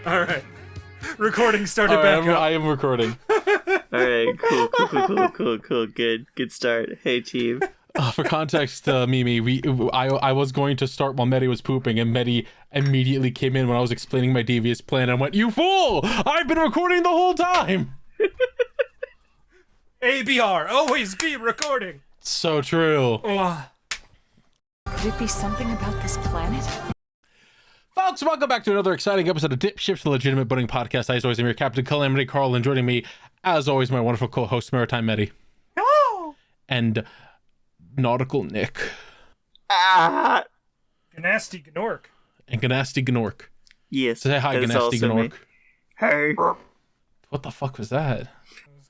All right. Recording started back up. I am recording. Alright, cool. Good start. Hey, team. For context, Mimi, I was going to start while Metty was pooping, and Metty immediately came in when I was explaining my devious plan and went, "You fool! I've been recording the whole time!" ABR, always be recording. So true. Could it be something about this planet? Folks, welcome back to another exciting episode of DipShips, the legitimate budding podcast. As always, I'm your Captain Calamity Carl, and joining me, as always, my wonderful co-host, Maritime Metty. Hello! And Nautical Nick. Ah! Gnasty Gnorc. And Gnasty Gnorc. Yes. Say hi, that is Gnasty also me. Gnorc. Hey. What the fuck was that?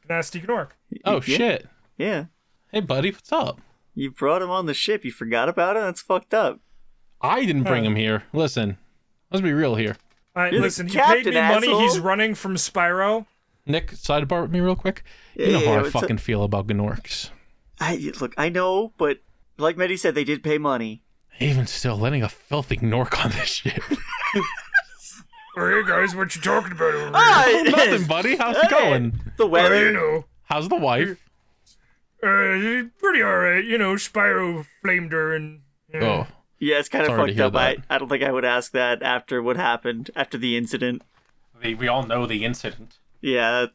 Gnasty Gnorc. Oh, Yeah. shit. Yeah. Hey, buddy, what's up? You brought him on the ship. You forgot about it? That's fucked up. I didn't bring him here. Listen, let's be real here. All right, You're the listen, he paid me captain, money. asshole. He's running from Spyro. Nick, sidebar with me real quick. You know how I fucking feel about Gnorcs. Look, I know, but like Metty said, they did pay money. Even still, letting a filthy Gnorc on this shit. Hey guys, what you talking about over Ah, Nothing, buddy. How's it going? The weather. you know, How's the wife? pretty alright. You know, Spyro flamed her and... Oh, Yeah, it's kind of Sorry to fucked hear up. that. I don't think I would ask that after what happened, after the incident. we all know the incident. Yeah,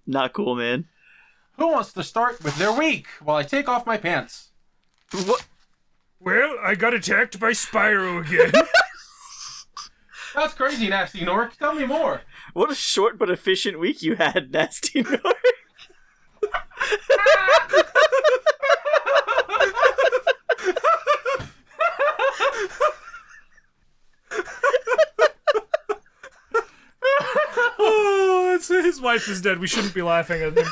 not cool, man. Who wants to start with their week while I take off my pants? What? Well, I got attacked by Spyro again. That's crazy, Nasty Gnorc. Tell me more. What a short but efficient week you had, Gnasty Gnorc. Oh, his wife is dead. We shouldn't be laughing at him.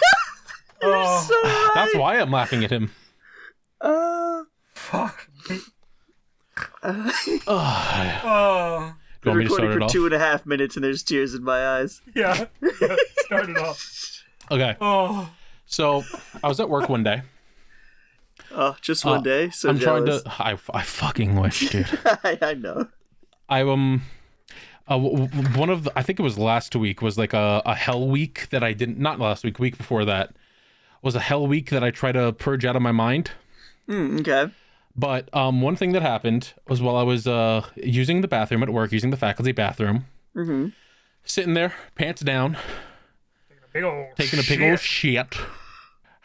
Oh, So right. That's why I'm laughing at him. fuck. Ugh. Oh, You want me to start Recording it for off? 2.5 minutes and there's tears in my eyes. yeah. Start it off. Okay. Oh, So, I was at work one day. Oh, just one day. So I'm jealous. trying to... I fucking wish, dude. I know. One of the, I think it was last week, was like a hell week that I didn't, not last week, week before that, was a hell week that I try to purge out of my mind. Okay. But one thing that happened was while I was using the bathroom at work, using the faculty bathroom, sitting there, pants down, big old taking a big old shit.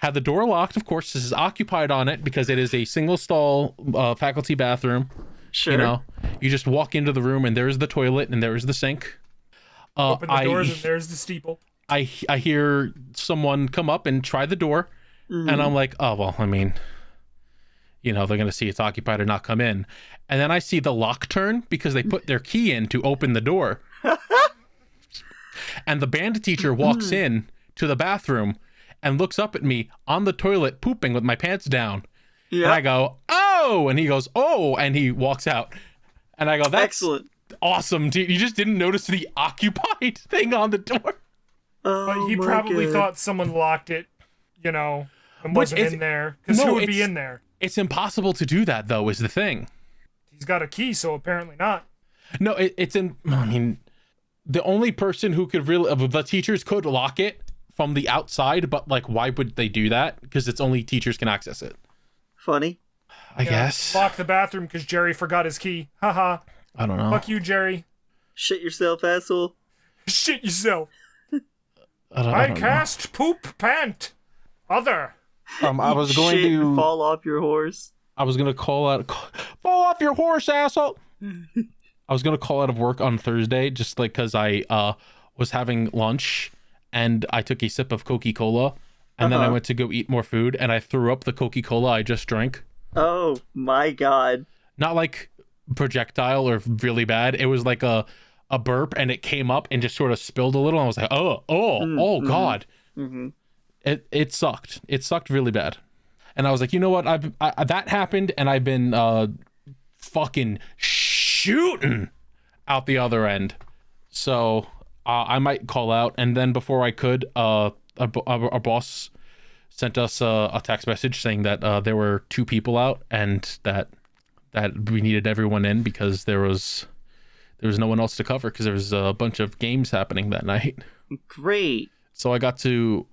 Had the door locked, of course. This is occupied on it because it is a single stall faculty bathroom. Sure. You know, you just walk into the room and there's the toilet and there's the sink. Open the doors and there's the steeple. I hear someone come up and try the door, and I'm like, oh, well, I mean, you know, they're going to see it's occupied or not come in. And then I see the lock turn because they put their key in to open the door. And the band teacher walks in to the bathroom and looks up at me on the toilet pooping with my pants down. Yeah. And I go, oh, and he goes, oh, and he walks out. And I go, that's Excellent. awesome. Dude. You just didn't notice the occupied thing on the door. Oh, But he my probably God. thought someone locked it, you know, and Which wasn't is- in there. Because no, who would be it's- in there? It's impossible to do that, though, is the thing. He's got a key, so apparently not. No, it's in, I mean, the only person who could really, the teachers could lock it from the outside, but like, why would they do that? Because it's only teachers can access it. Funny. I guess. Lock the bathroom because Jerry forgot his key. Haha. I don't know. Fuck you, Jerry. Shit yourself, asshole. Shit yourself. I I don't know. cast poop pant. Other. I was going Shit, to, fall off your horse. I was going to call out, fall off your horse, asshole. I was going to call out of work on Thursday, just like, cause I, was having lunch and I took a sip of Coca-Cola and then I went to go eat more food and I threw up the Coca-Cola I just drank. Oh my god. Not like projectile or really bad. It was like a burp, and it came up and just sort of spilled a little. And I was like, oh god. Mm-hmm. It sucked. It sucked really bad. And I was like, you know what? That happened, and I've been fucking shooting out the other end. So I might call out. And then before I could, our boss sent us a text message saying that there were 2 people out, and that we needed everyone in because there was no one else to cover because there was a bunch of games happening that night. Great. So I got to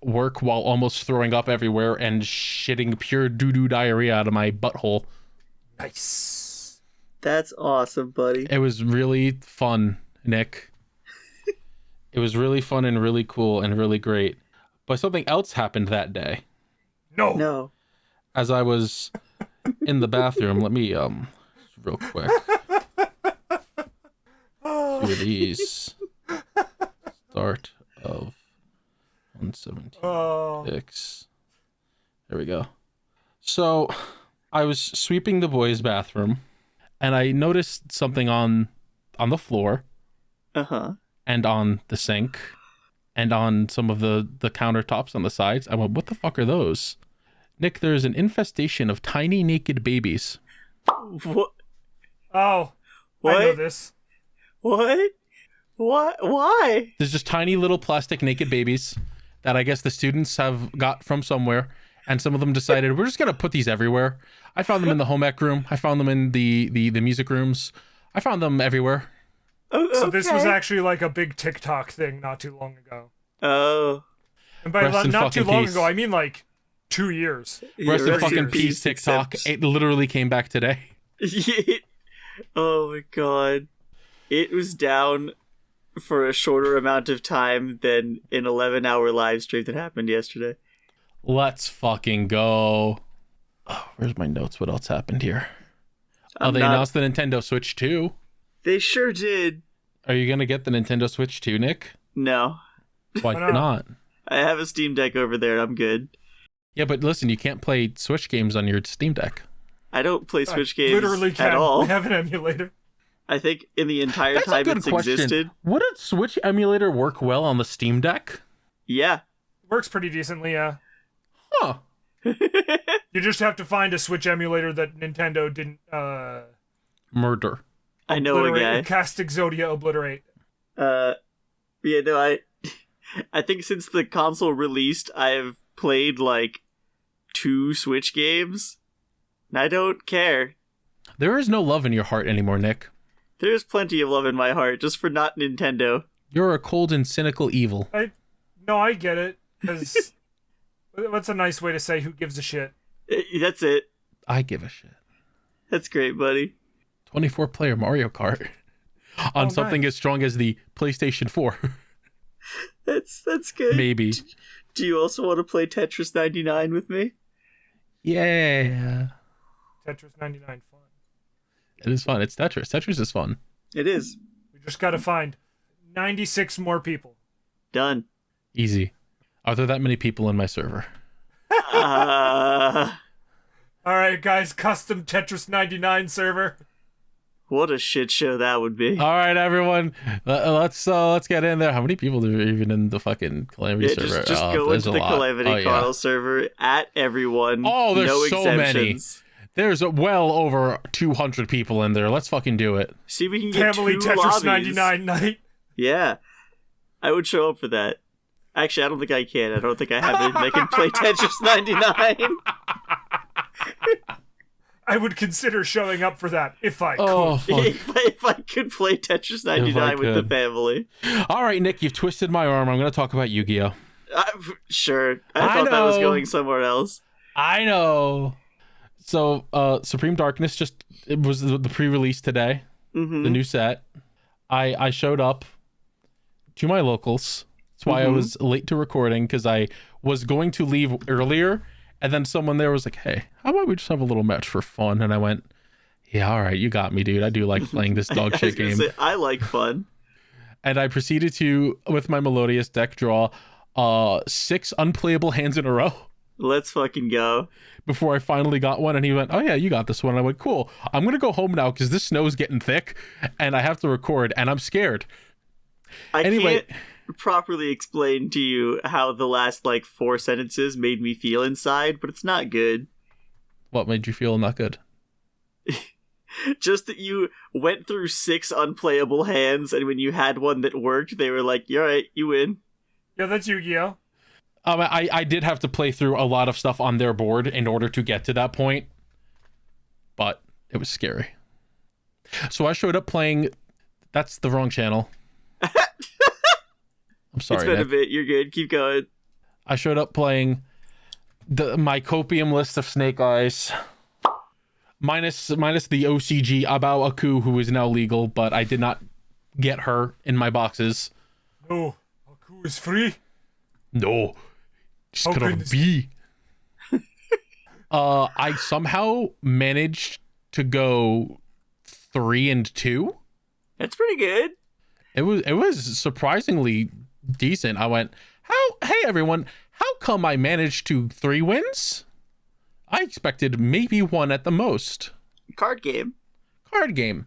work while almost throwing up everywhere and shitting pure doo-doo diarrhea out of my butthole. Nice. That's awesome, buddy. It was really fun, Nick. It was really fun and really cool and really great. But something else happened that day. No. As I was in the bathroom, let me real quick. Do these. Start of 117.6. There we go. So I was sweeping the boys' bathroom, and I noticed something on the floor, and on the sink, and on some of the countertops on the sides. I went, what the fuck are those? Nick, there's an infestation of tiny naked babies. What? Oh, What? I know this. What? What? Why? There's just tiny little plastic naked babies that I guess the students have got from somewhere, and some of them decided we're just gonna put these everywhere. I found them in the home ec room. I found them in the music rooms. I found them everywhere. Oh, So this was okay. actually like a big TikTok thing not too long ago. Oh. And by Rest in not too fucking long peace. ago, I mean like 2 years. Rest in Rest fucking in peace, TikTok. except- It literally came back today. Oh my god. It was down for a shorter amount of time than an 11-hour live stream that happened yesterday. Let's fucking go. Oh, where's my notes? What else happened here? They not- announced the Nintendo Switch 2. They sure did. Are you gonna get the Nintendo Switch 2, Nick? No. Why Why not? not? I have a Steam Deck over there. I'm good. Yeah, but listen, you can't play Switch games on your Steam Deck. I don't play Switch I games literally at can. all. I have an emulator. I think in the entire That's a time good it's question. existed. Would a Switch emulator work well on the Steam Deck? Yeah. Works pretty decently, yeah. Huh. You just have to find a Switch emulator that Nintendo didn't Murder. I know a obliterate, guy. Cast Exodia obliterate. Yeah, no, I think since the console released, I've played like 2 Switch games. And I don't care. There is no love in your heart anymore, Nick. There's plenty of love in my heart, just for not Nintendo. You're a cold and cynical evil. No, I get it. Because what's a nice way to say who gives a shit? That's it. I give a shit. That's great, buddy. 24-player Mario Kart on something nice. as strong as the PlayStation 4. That's good. Maybe. Do you also want to play Tetris 99 with me? Yeah. Tetris 99 fun. It is fun. It's Tetris. Tetris is fun. It is. We just gotta find 96 more people. Done. Easy. Are there that many people in my server? Alright, guys, custom Tetris 99 server. What a shit show that would be. All right, everyone. Let's get in there. How many people are even in the fucking Calamity Yeah, server? just go there's into a the lot. Calamity Oh, yeah. Carl server at everyone. Oh, there's no so many. exemptions. There's well over 200 people in there. Let's fucking do it. See, we can get Family 2 Tetris lobbies. 99 night. Yeah, I would show up for that. Actually, I don't think I can. I don't think I have it that can play Tetris 99. I would consider showing up for that if I could. Oh, fuck. if I could play Tetris 99 with the could. family. All right, Nick, you've twisted my arm. I'm going to talk about Yu-Gi-Oh. Sure. I I thought that was know. going somewhere else. I know. So, Supreme Darkness it was the pre-release today, the new set. I showed up to my locals. That's why I was late to recording, because I was going to leave earlier, and then someone there was like, hey, how about we just have a little match for fun? And I went, yeah, all right, you got me, dude. I do like playing this dog I was shit gonna game. say, I like fun. And I proceeded to, with my Melodious deck, draw 6 unplayable hands in a row. Let's fucking go. Before I finally got one, and he went, "Oh yeah, you got this one." And I went, "Cool. I'm gonna go home now because this snow's getting thick, and I have to record, and I'm scared." Anyway, can't properly explain to you how the last like 4 sentences made me feel inside, but it's not good. what made you feel not good? Just that you went through 6 unplayable hands, and when you had one that worked, they were like, "You're right, you win." Yeah, that's Yu-Gi-Oh. I did have to play through a lot of stuff on their board in order to get to that point, but it was scary. So I showed up playing. That's the wrong channel. I'm sorry. It's been Nick. a bit. You're good. Keep going. I showed up playing my copium list of Snake Eyes, minus the OCG Abao Aku, who is now legal, but I did not get her in my boxes. No, Aku is free. No, she's How gonna could this be. I somehow managed to go 3-2. That's pretty good. It was surprisingly decent. I went, hey everyone, how come I managed to 3 wins? I expected maybe 1 at the most. Card game. Card game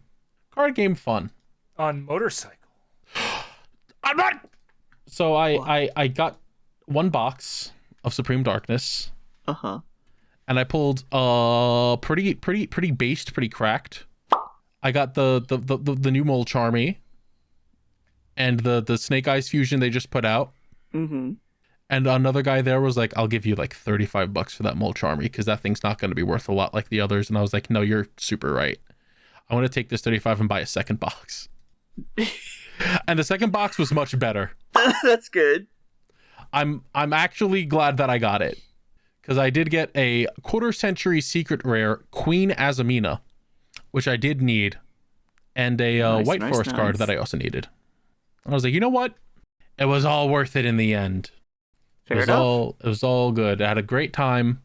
fun. On motorcycle. I'm not. So I got 1 box of Supreme Darkness, and I pulled pretty based, pretty cracked. I got the new Mole Charmy, and the Snake Eyes fusion they just put out. Mm-hmm. And another guy there was like, "I'll give you like $35 for that Mole Charmy because that thing's not going to be worth a lot like the others." And I was like, "No, you're super right. I want to take this 35 and buy a second box." And the second box was much better. That's good. I'm actually glad that I got it, because I did get a 1/4 century secret rare Queen Azamina, which I did need, and a White Forest card that I also needed. And I was like, you know what? It was all worth it in the end. Fair enough. It was all good. I had a great time,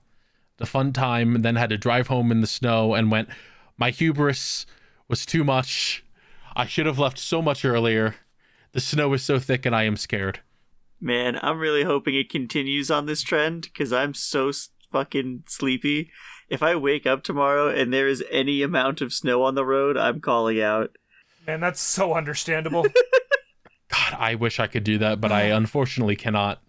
a fun time, and then had to drive home in the snow and went, my hubris was too much. I should have left so much earlier. The snow is so thick and I am scared. Man, I'm really hoping it continues on this trend, because I'm so fucking sleepy. If I wake up tomorrow and there is any amount of snow on the road, I'm calling out. Man, that's so understandable. God, I wish I could do that, but I unfortunately cannot.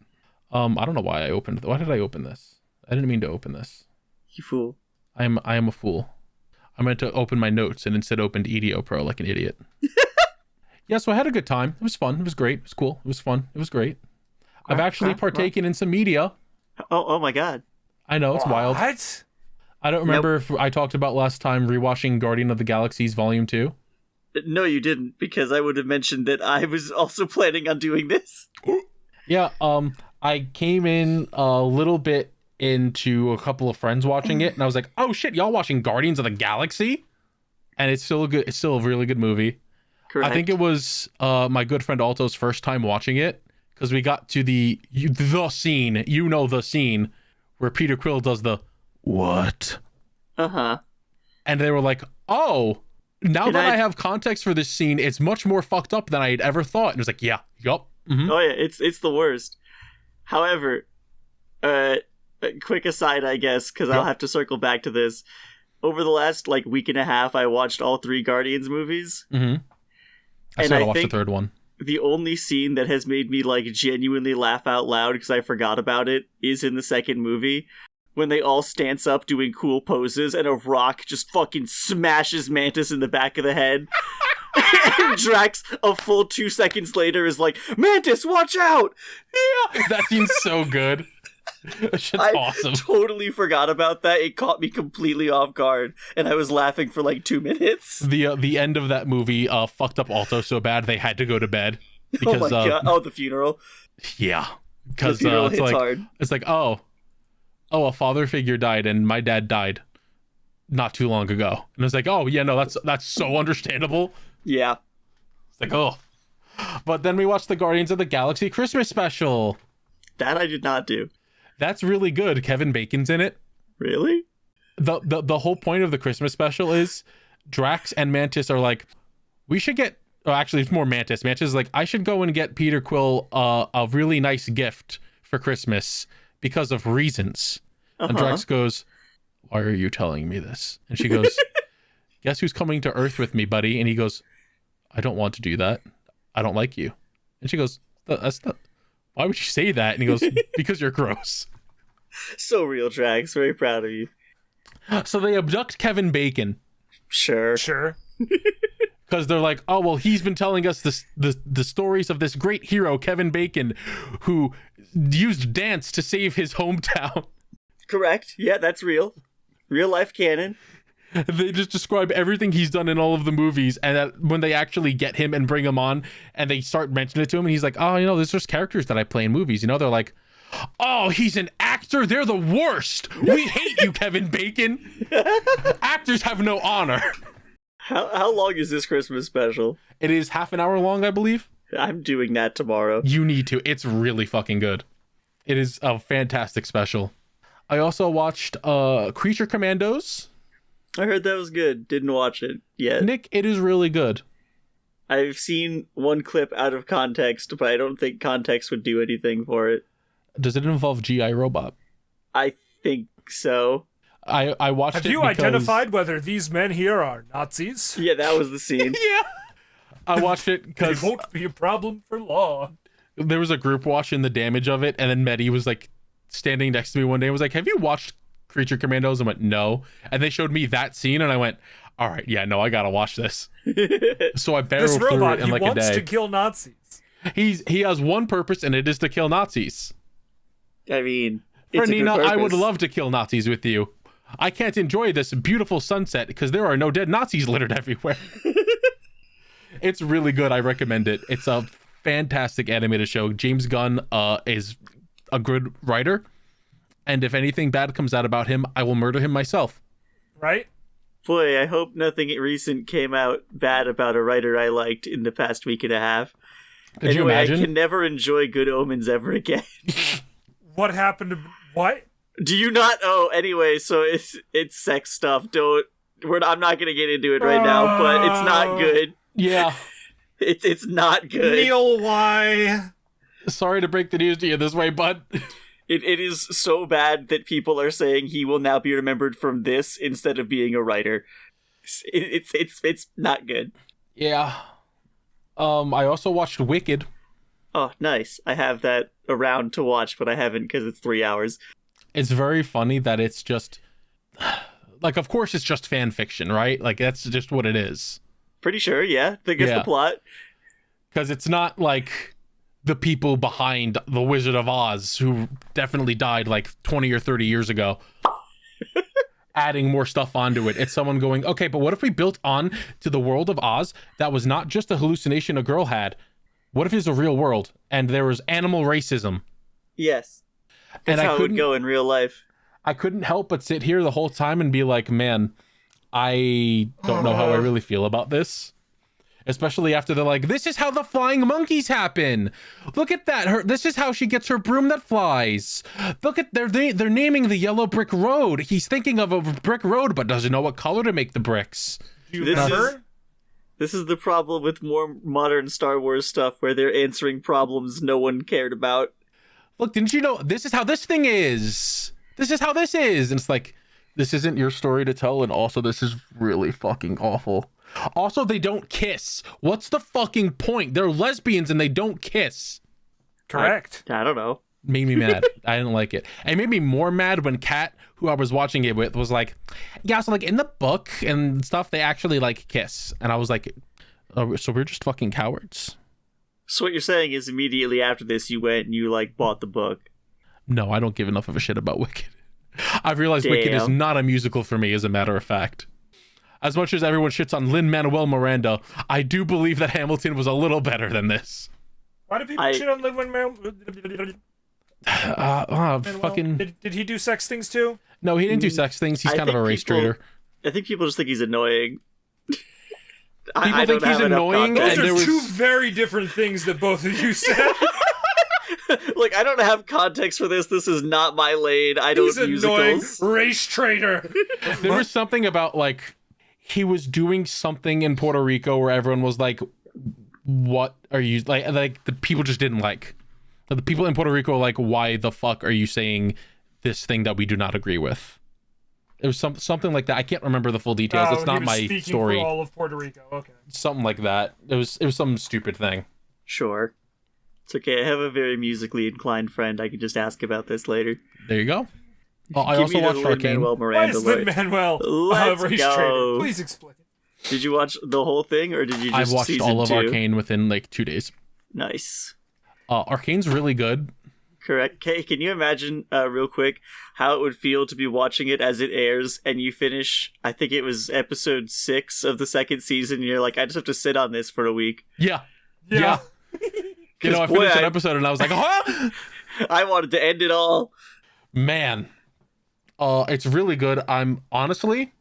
I don't know why why did I open this? I didn't mean to open this. You fool. I am a fool. I meant to open my notes and instead opened EDO Pro like an idiot. Yeah, so I had a good time. It was fun. It was great. It was cool. It was fun. It was great. I've actually partaken in some media. Oh my god. I know, it's wild. What? I don't remember if I talked about last time rewatching Guardian of the Galaxies Volume 2. No, you didn't, because I would have mentioned that I was also planning on doing this. Yeah, I came in a little bit into a couple of friends watching it, and I was like, oh shit, y'all watching Guardians of the Galaxy? And it's still a really good movie. Correct. I think it was my good friend Alto's first time watching it, because we got to the scene, the scene, where Peter Quill does the, what? Uh-huh. And they were like, oh, now that I have context for this scene, it's much more fucked up than I had ever thought. And it was like, yeah, yup. Mm-hmm. Oh yeah, it's the worst. However, quick aside, I guess, because I'll have to circle back to this. Over the last week and a half, I watched all 3 Guardians movies. Mm-hmm. I still gotta watch the third one. The only scene that has made me genuinely laugh out loud because I forgot about it is in the second movie, when they all stance up doing cool poses and a rock just fucking smashes Mantis in the back of the head. And Drax, a full 2 seconds later, is like, Mantis, watch out! Yeah, that seems so good. That shit's awesome. I totally forgot about that. It caught me completely off guard, and I was laughing for 2 minutes. The end of that movie fucked up Alto so bad they had to go to bed. Because, oh my god! Oh, the funeral. Yeah, because hits hard. It's like, oh, a father figure died, and my dad died not too long ago, and it's like, oh yeah, no, that's so understandable. Yeah. It's like, oh. But then we watched the Guardians of the Galaxy Christmas special. That I did not do. That's really good. Kevin Bacon's in it. Really? The whole point of the Christmas special is Drax and Mantis are like, we should get... Oh, actually, it's more Mantis. Mantis is like, I should go and get Peter Quill a really nice gift for Christmas because of reasons. And Drax goes, why are you telling me this? And she goes, guess who's coming to Earth with me, buddy? And he goes, I don't want to do that. I don't like you. And she goes, that's not, why would you say that? And he goes, because you're gross. So real, Drax. Very proud of you. So they abduct Kevin Bacon. Sure. Because they're like, oh, well, he's been telling us the stories of this great hero, Kevin Bacon, who used dance to save his hometown. Correct. Yeah, that's real. Real life canon. They just describe everything he's done in all of the movies, and that when they actually get him and bring him on, and they start mentioning it to him, and he's like, oh, there's just characters that I play in movies. They're like, oh, he's an actor? They're the worst. We hate you, Kevin Bacon. Actors have no honor. How long is this Christmas special? It is half an hour long, I believe. I'm doing that tomorrow. You need to. It's really fucking good. It is a fantastic special. I also watched Creature Commandos. I heard that was good. Didn't watch it yet. Nick, it is really good. I've seen one clip out of context, but I don't think context would do anything for it. Does it involve G.I. Robot? I think so. I watched it. Have you identified whether these men here are Nazis? Yeah, that was the scene. Yeah. I watched it It because won't be a problem for law. there was a group watching the damage of it, and then Metty was like standing next to me one day and was like, have you watched Creature Commandos? I went, no. And they showed me that scene, and I went, all right, yeah, no, I gotta watch this. So I barreled This through robot, it in he like a wants day. to kill Nazis. He has one purpose, and it is to kill Nazis. I mean, it's Fernina, a good I would purpose. love to kill Nazis with you. I can't enjoy this beautiful sunset because there are no dead Nazis littered everywhere. It's really good. I recommend it. It's a fantastic animated show. James Gunn is a good writer, and if anything bad comes out about him, I will murder him myself. Right? Boy, I hope nothing recent came out bad about a writer I liked in the past week and a half. Could you Anyway, imagine? I can never enjoy Good Omens ever again. What happened to... What? Do you not? Oh, anyway, so it's sex stuff. I'm not gonna get into it right now, but it's not good. Yeah. It's not good. Neil, why? Sorry to break the news to you this way, bud. It is so bad that people are saying he will now be remembered from this instead of being a writer. It's not good. Yeah. I also watched Wicked. Oh, nice. I have that around to watch, but I haven't because it's 3 hours. It's very funny that it's just like, of course it's just fan fiction, right? Like that's just what it is. Pretty sure, yeah. I guess Yeah. the plot. Because it's not like the people behind The Wizard of Oz, who definitely died like 20 or 30 years ago, adding more stuff onto it. It's someone going, okay, but what if we built on to the world of Oz that was not just a hallucination a girl had? What if it's a real world and there was animal racism? Yes. And That's I how it would couldn't- go in real life. I couldn't help but sit here the whole time and be like, man, I don't know how I really feel about this. Especially after they're like, this is how the flying monkeys happen. Look at that. This is how she gets her broom that flies. Look at they're naming the yellow brick road. He's thinking of a brick road, but doesn't know what color to make the bricks. Do you This remember? This is the problem with more modern Star Wars stuff where they're answering problems no one cared about. Look, didn't you know this is how this thing is? This is how this is. And it's like, this isn't your story to tell. And also, this is really fucking awful. Also, they don't kiss. What's the fucking point? They're lesbians and they don't kiss. Correct. I don't know. Made me mad. I didn't like it. It made me more mad when Kat, who I was watching it with, was like, yeah, so like in the book and stuff, they actually like kiss. And I was like, oh, so we're just fucking cowards? So what you're saying is immediately after this you went and you like bought the book. No, I don't give enough of a shit about Wicked. I've realized Wicked is Damn. not a musical for me, as a matter of fact. As much as everyone shits on Lin Manuel Miranda, I do believe that Hamilton was a little better than this. Why do people shit on Lin Manuel? Fucking Did he do sex things too? no, he didn't do sex things. He's I kind of a think race people- trader. I think people just think he's annoying. People I think don't he's have enough annoying, context. Those and are there was- two very different things that both of you said. Like, I don't have context for this. This is not my lane. I don't He's annoying musicals. race trader. There was something about like he was doing something in Puerto Rico where everyone was like, "What are you like?" Like the people just didn't like. The people in Puerto Rico are like, why the fuck are you saying this thing that we do not agree with? It was something like that. I can't remember the full details. It's not my story. For all of Puerto Rico. Okay. Something like that. It was some stupid thing. Sure. It's okay. I have a very musically inclined friend. I can just ask about this later. There you go. I also watched Arcane. Why is Lin Manuel Let's go. Please explain. Did you watch the whole thing, or did you just I watched season all of 2? Arcane within like 2 days. Nice. Arcane's really good. Correct. Okay, can you imagine, real quick, how it would feel to be watching it as it airs, and you finish, I think it was episode 6 of the second season, and you're like, I just have to sit on this for a week. Yeah. Yeah. You know, I finished an episode and I was like, huh? I wanted to end it all. Man. It's really good. I'm honestly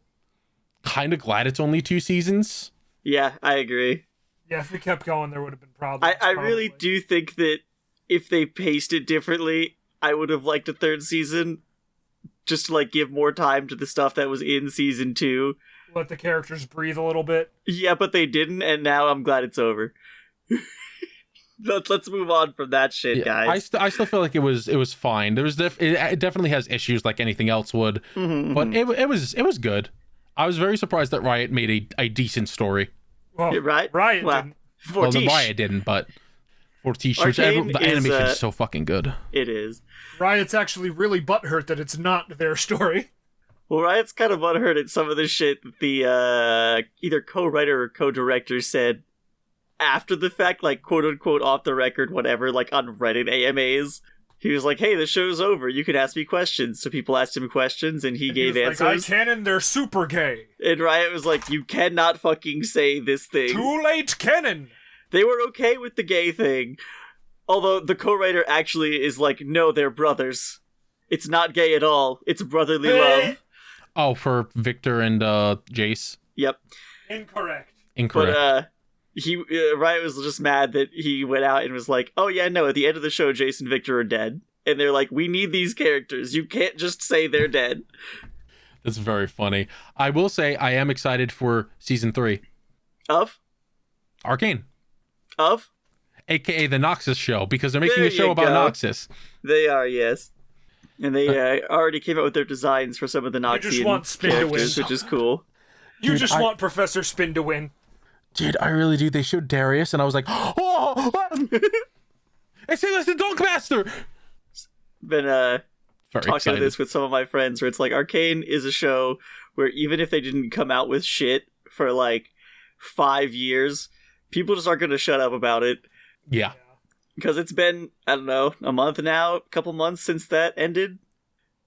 kind of glad it's only 2 seasons. Yeah, I agree. Yeah, if we kept going, there would have been problems. I really do think that if they paced it differently, I would have liked a 3rd season, just to like give more time to the stuff that was in season 2. Let the characters breathe a little bit. Yeah, but they didn't, and now I'm glad it's over. Let's move on from that shit, guys. I still feel like it was fine. There was it definitely has issues like anything else would, but it was good. I was very surprised that Riot made a decent story. Well, Riot didn't. Well, the Riot didn't, but Fortiche, the animation is so fucking good. It is. Riot's actually really butthurt that it's not their story. Well, Riot's kind of butthurt at some of the shit that the either co-writer or co-director said after the fact, like quote-unquote off the record, whatever, like on Reddit AMAs. He was like, hey, the show's over. You can ask me questions. So people asked him questions, and he gave answers. Like, I canon, they're super gay. And Riot was like, you cannot fucking say this thing. Too late, canon! They were okay with the gay thing. Although the co-writer actually is like, no, they're brothers. It's not gay at all. It's brotherly love. Oh, for Victor and Jace? Yep. Incorrect. But, Riot was just mad that he went out and was like, oh yeah, no, at the end of the show, Jace and Victor are dead. And they're like, we need these characters. You can't just say they're dead. That's very funny. I will say I am excited for season 3. Of? Arcane. Of? AKA the Noxus show, because they're making a show about Noxus. They are, yes. And they already came out with their designs for some of the Noxian characters, which is cool. You just want Professor Spin to win. Dude, I really do. They showed Darius, and I was like, oh! It's the Dunkmaster! Been talking about this with some of my friends, where it's like, Arcane is a show where even if they didn't come out with shit for like 5 years, people just aren't going to shut up about it. Yeah. Because it's been, I don't know, a month now, a couple months since that ended.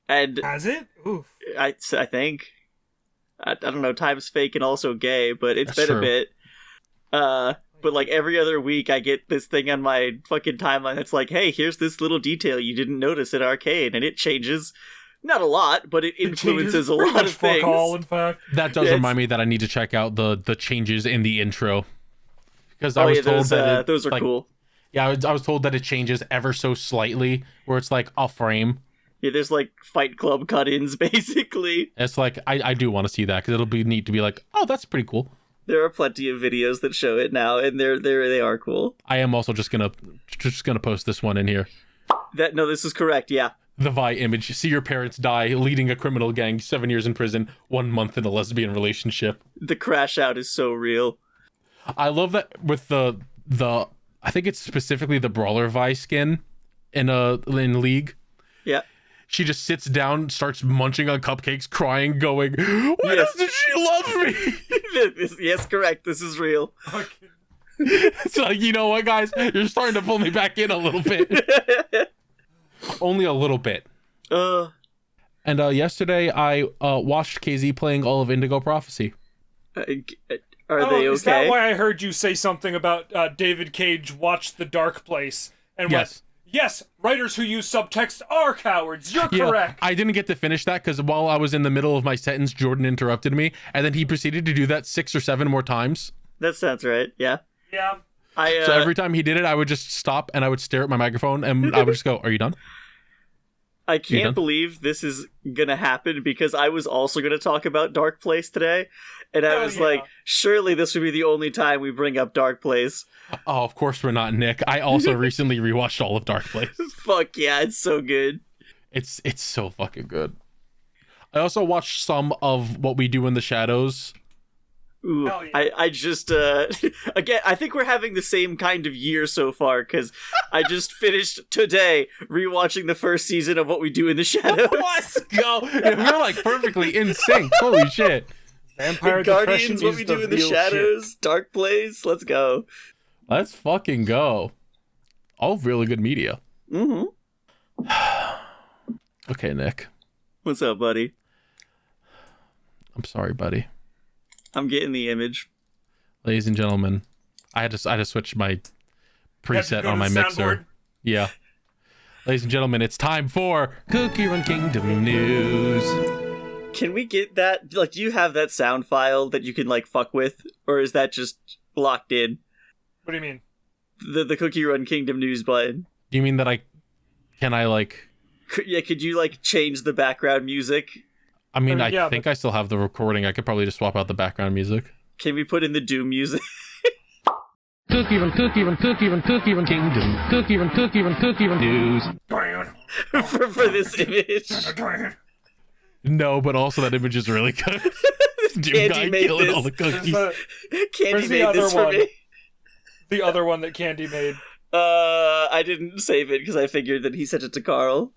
And has it? Oof. I think. I don't know, time's fake and also gay, but it's been true. A bit. But like every other week I get this thing on my fucking timeline that's like, hey, here's this little detail you didn't notice at Arcane, and it changes, not a lot, but it influences a lot of things. All, in fact. That does remind me that I need to check out the changes in the intro. Because I was told that those are cool. Yeah, I was told that it changes ever so slightly, where it's like a frame. Yeah, there's like Fight Club cut-ins, basically. It's like, I do want to see that, because it'll be neat to be like, oh, that's pretty cool. There are plenty of videos that show it now, and they are cool. I am also just gonna post this one in here. This is correct, yeah. The Vi image. See your parents die, leading a criminal gang, 7 years in prison, 1 month in a lesbian relationship. The crash out is so real. I love that with the I think it's specifically the Brawler Vi skin in League. Yeah. She just sits down, starts munching on cupcakes, crying, going, why doesn't she love me? Yes, correct. This is real. Okay. It's like, you know what, guys? You're starting to pull me back in a little bit. Only a little bit. And yesterday, I watched KZ playing all of Indigo Prophecy. Are they okay? Is that why I heard you say something about David Cage watched The Dark Place? And yes. Yes, writers who use subtext are cowards. You're correct. I didn't get to finish that because while I was in the middle of my sentence, Jordan interrupted me, and then he proceeded to do that 6 or 7 more times. That sounds right, yeah. Yeah. So every time he did it, I would just stop, and I would stare at my microphone, and I would just go, are you done? I can't believe this is gonna happen because I was also gonna talk about Dark Place today, and I was like, surely this would be the only time we bring up Dark Place. Oh, of course we're not, Nick. I also recently rewatched all of Dark Place. Fuck yeah, it's so good. It's so fucking good. I also watched some of What We Do in the Shadows. Ooh, yeah. I just again, I think we're having the same kind of year so far because I just finished today rewatching the first season of What We Do in the Shadows. Let's go. We're like perfectly in sync. Holy shit. Vampire Guardians, Depression What We Do in the Shadows, shit. Dark Place. Let's go. Let's fucking go. All really good media. Mm-hmm. Okay, Nick. What's up, buddy? I'm sorry, buddy. I'm getting the image. Ladies and gentlemen, I had to switch my preset on my mixer. Soundboard. Yeah. Ladies and gentlemen, it's time for Cookie Run Kingdom News. Can we get that? Like, do you have that sound file that you can, like, fuck with? Or is that just locked in? What do you mean? The Cookie Run Kingdom News button. Do you mean that Could you, like, change the background music? I mean, I think I still have the recording. I could probably just swap out the background music. Can we put in the Doom music? Cookie Run Kingdom. Cookie Run News. for this image. No, but also that image is really good. Doom Candy guy made killing this. all the cookies. Candy made this for me. The other one that Candy made. I didn't save it because I figured that he sent it to Carl.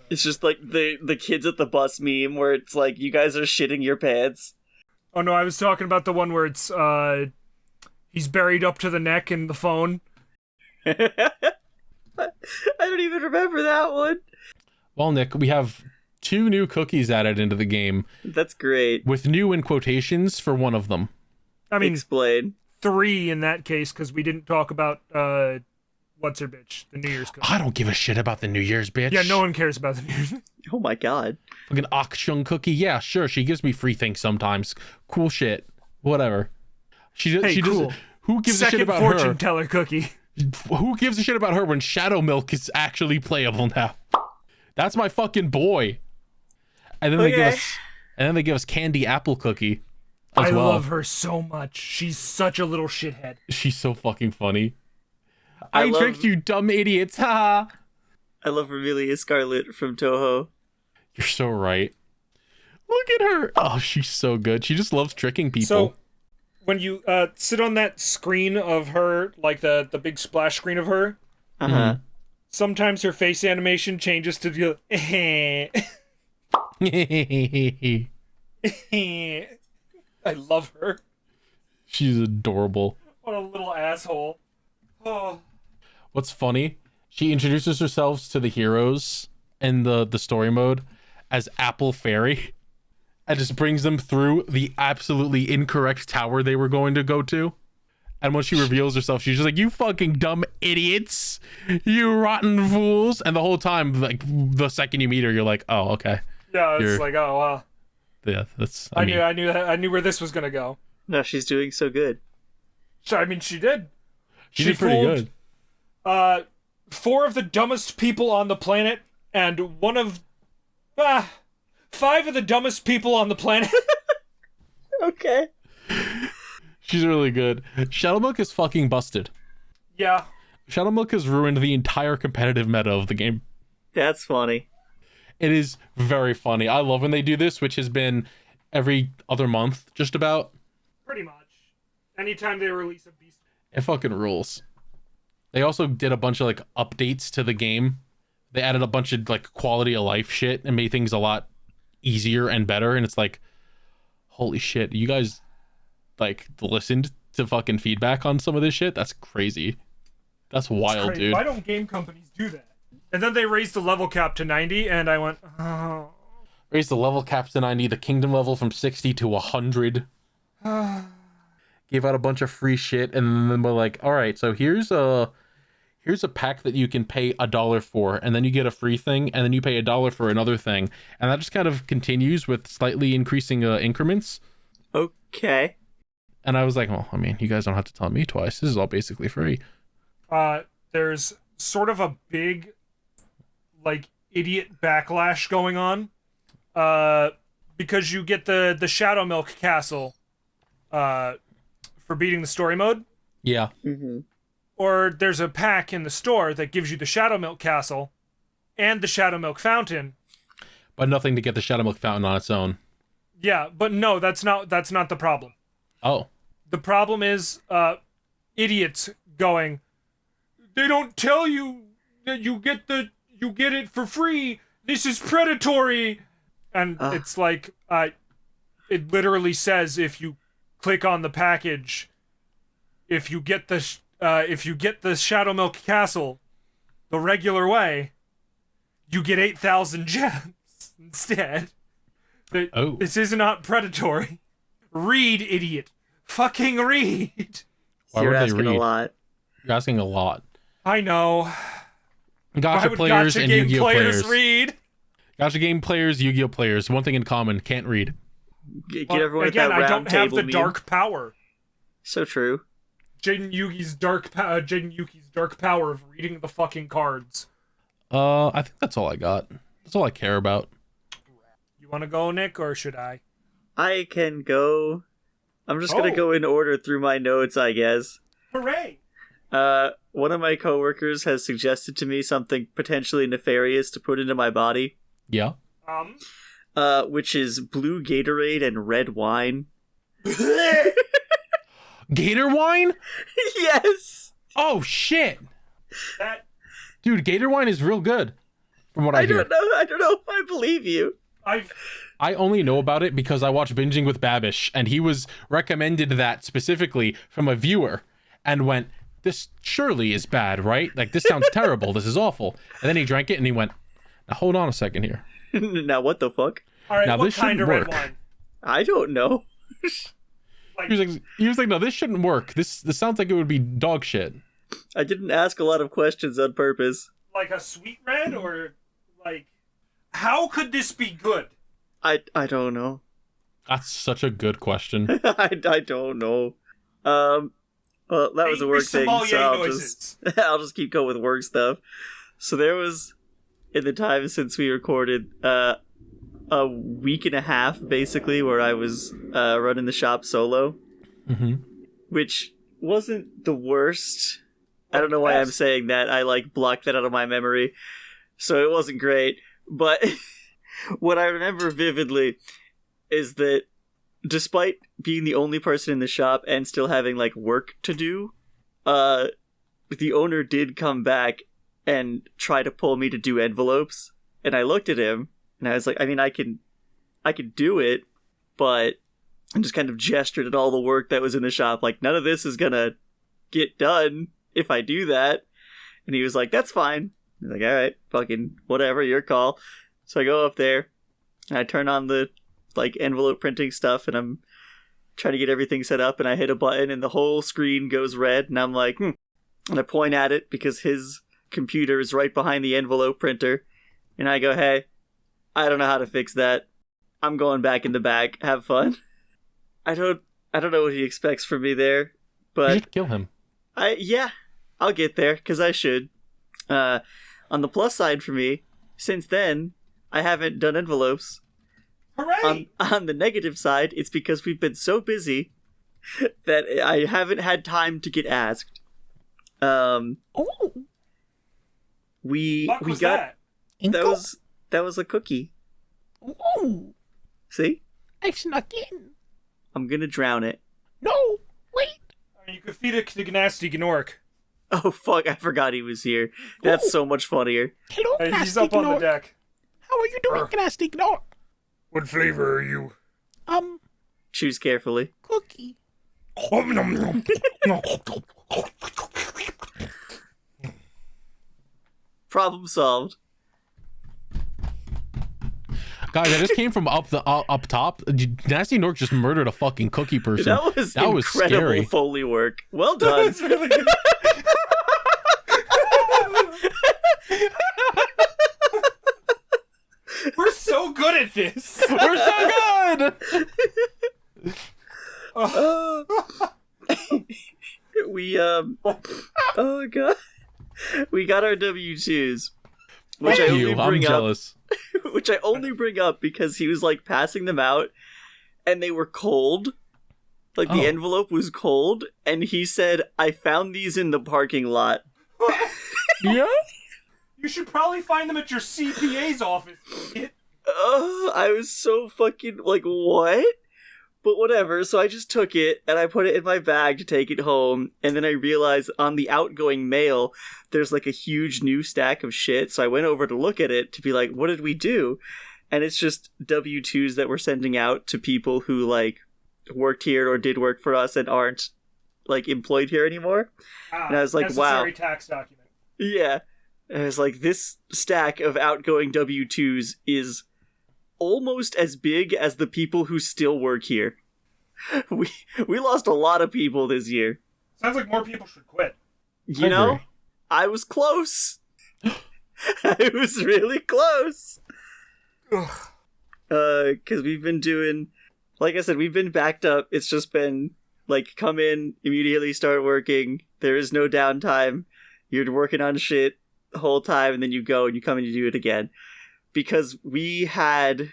It's just like the kids at the bus meme where it's like, you guys are shitting your pants. Oh no, I was talking about the one where it's he's buried up to the neck in the phone. I don't even remember that one. Well, Nick, we have 2 new cookies added into the game. That's great. With new in quotations for one of them. I mean, explain. 3 in that case because we didn't talk about what's her bitch, the New Year's cookie. I don't give a shit about the New Year's, bitch. Yeah, no one cares about the New Year's. Oh my god. Fucking Akshung cookie. Yeah, sure. She gives me free things sometimes. Cool shit. Whatever. She cool. does. Who gives a shit Second about fortune her? teller cookie. Who gives a shit about her when Shadow Milk is actually playable now? That's my fucking boy. And then they give us Candy Apple Cookie. I love her so much. She's such a little shithead. She's so fucking funny. I love- tricked you, dumb idiots. Ha! I love Amelia Scarlet from Toho. You're so right. Look at her. Oh, she's so good. She just loves tricking people. So, when you sit on that screen of her, like the big splash screen of her, sometimes her face animation changes to the I love her. She's adorable. What a little asshole. Oh. What's funny? She introduces herself to the heroes in the story mode as Apple Fairy and just brings them through the absolutely incorrect tower they were going to go to. And when she reveals herself, she's just like, you fucking dumb idiots, you rotten fools. And the whole time, like, the second you meet her, you're like, oh, okay. Yeah, it's like, oh, wow. Yeah, that's. I knew where this was gonna go. No, she's doing so good. I mean, she did. She did pretty good. 4 of the dumbest people on the planet, and 5 of the dumbest people on the planet. Okay. She's really good. Shadowmilk is fucking busted. Yeah. Shadowmilk has ruined the entire competitive meta of the game. That's funny. It is very funny. I love when they do this, which has been every other month, just about. Pretty much. Anytime they release a beast. It fucking rules. They also did a bunch of like updates to the game. They added a bunch of like quality of life shit and made things a lot easier and better. And it's like, holy shit, you guys like listened to fucking feedback on some of this shit? That's crazy. That's wild, dude. Why don't game companies do that? And then they raised the level cap to 90, and I went, oh. Raised the level cap to 90, the kingdom level from 60 to 100. Gave out a bunch of free shit, and then we're like, all right, so here's a pack that you can pay $1 for, and then you get a free thing, and then you pay $1 for another thing, and that just kind of continues with slightly increasing increments. Okay. And I was like, well, I mean, you guys don't have to tell me twice. This is all basically free. There's sort of a big, like, idiot backlash going on. Because you get the Shadow Milk Castle for beating the story mode. Yeah. Mm-hmm. Or there's a pack in the store that gives you the Shadow Milk Castle and the Shadow Milk Fountain. But nothing to get the Shadow Milk Fountain on its own. Yeah, but no, that's not the problem. Oh. The problem is idiots going, they don't tell you that you get it for free. This is predatory. And it's like it literally says if you click on the package, if you get the Shadow Milk Castle the regular way, you get 8,000 gems instead. This is not predatory. Read, idiot. Fucking read. Why You're would they asking read? a lot. You're asking a lot. I know. Gotcha players and game Yu-Gi-Oh players. Read? Gotcha game players, Yu-Gi-Oh players. One thing in common: can't read. Get everyone again, at that I round don't have table the meme. dark power. So true. Jaden Yuki's dark power of reading the fucking cards. I think that's all I got. That's all I care about. You want to go, Nick, or should I? I can go. I'm just gonna go in order through my notes, I guess. Hooray! One of my coworkers has suggested to me something potentially nefarious to put into my body. Yeah. Which is blue Gatorade and red wine. Gator wine? Yes! Oh shit! That Dude, Gator wine is real good. From what I hear. I don't know if I believe you. I only know about it because I watched Binging with Babish, and he was recommended that specifically from a viewer, and went, "This surely is bad, right? Like, this sounds terrible. This is awful." And then he drank it, and he went, "Now hold on a second here. Now what the fuck? All right, Now, what this kind of shouldn't red work. wine? I don't know. He was like, no, this shouldn't work. This sounds like it would be dog shit." I didn't ask a lot of questions on purpose. Like a sweet red, or like, how could this be good? I don't know. That's such a good question. I don't know. Well, that was a work thing, so I'll just keep going with work stuff. So there was, in the time since we recorded, a week and a half, basically, where I was running the shop solo, which wasn't the worst. I don't know why I'm saying that. I blocked that out of my memory, so it wasn't great. But what I remember vividly is that despite being the only person in the shop and still having work to do, the owner did come back and try to pull me to do envelopes. And I looked at him and I was like, I mean, I can do it, but I just kind of gestured at all the work that was in the shop. Like, none of this is gonna get done if I do that. And he was like, that's fine. I was like, all right, fucking whatever, your call. So I go up there and I turn on the envelope printing stuff, and I'm trying to get everything set up, and I hit a button and the whole screen goes red, and I'm like, And I point at it because his computer is right behind the envelope printer, and I go, hey, I don't know how to fix that. I'm going back in the back. Have fun. I don't know what he expects from me there, but You should kill him. I'll get there, because I should. On the plus side for me, since then, I haven't done envelopes. Hooray! On the negative side, it's because we've been so busy that I haven't had time to get asked. We got that was a cookie. Ooh, See? I've snuck in. I'm gonna drown it. No, wait. You could feed it to Gnasty Gnorc. Oh fuck! I forgot he was here. That's so much funnier. Hello, Hey, he's Gnasty up on the Gnorc. deck. How are you doing, Gnasty Gnorc? What flavor are you? Choose carefully. Cookie. Problem solved. Guys, I just came from up top. Gnasty Gnorc just murdered a fucking cookie person. That was incredible scary. Foley work. Well done. That's really good. We're so good at this. We're so good. We oh god, we got our W2s. which I only I'm bring up, jealous. which I only bring up because he was like passing them out, and they were cold. Like the envelope was cold, and he said, "I found these in the parking lot." Yeah. You should probably find them at your CPA's office. I was so fucking like, what? But whatever, so I just took it, and I put it in my bag to take it home, and then I realized on the outgoing mail, there's like a huge new stack of shit, so I went over to look at it to be like, what did we do? And it's just W-2s that we're sending out to people who, like, worked here or did work for us and aren't, like, employed here anymore. And I was like, wow. Necessary tax document. Yeah. And I was like, this stack of outgoing W-2s is almost as big as the people who still work here. We lost a lot of people this year. Sounds like more people should quit. You know, I was close. I was really close. Because we've been doing, like I said, we've been backed up. It's just been like, come in, immediately start working. There is no downtime. You're working on shit the whole time, and then you go and you come and you do it again. Because we had,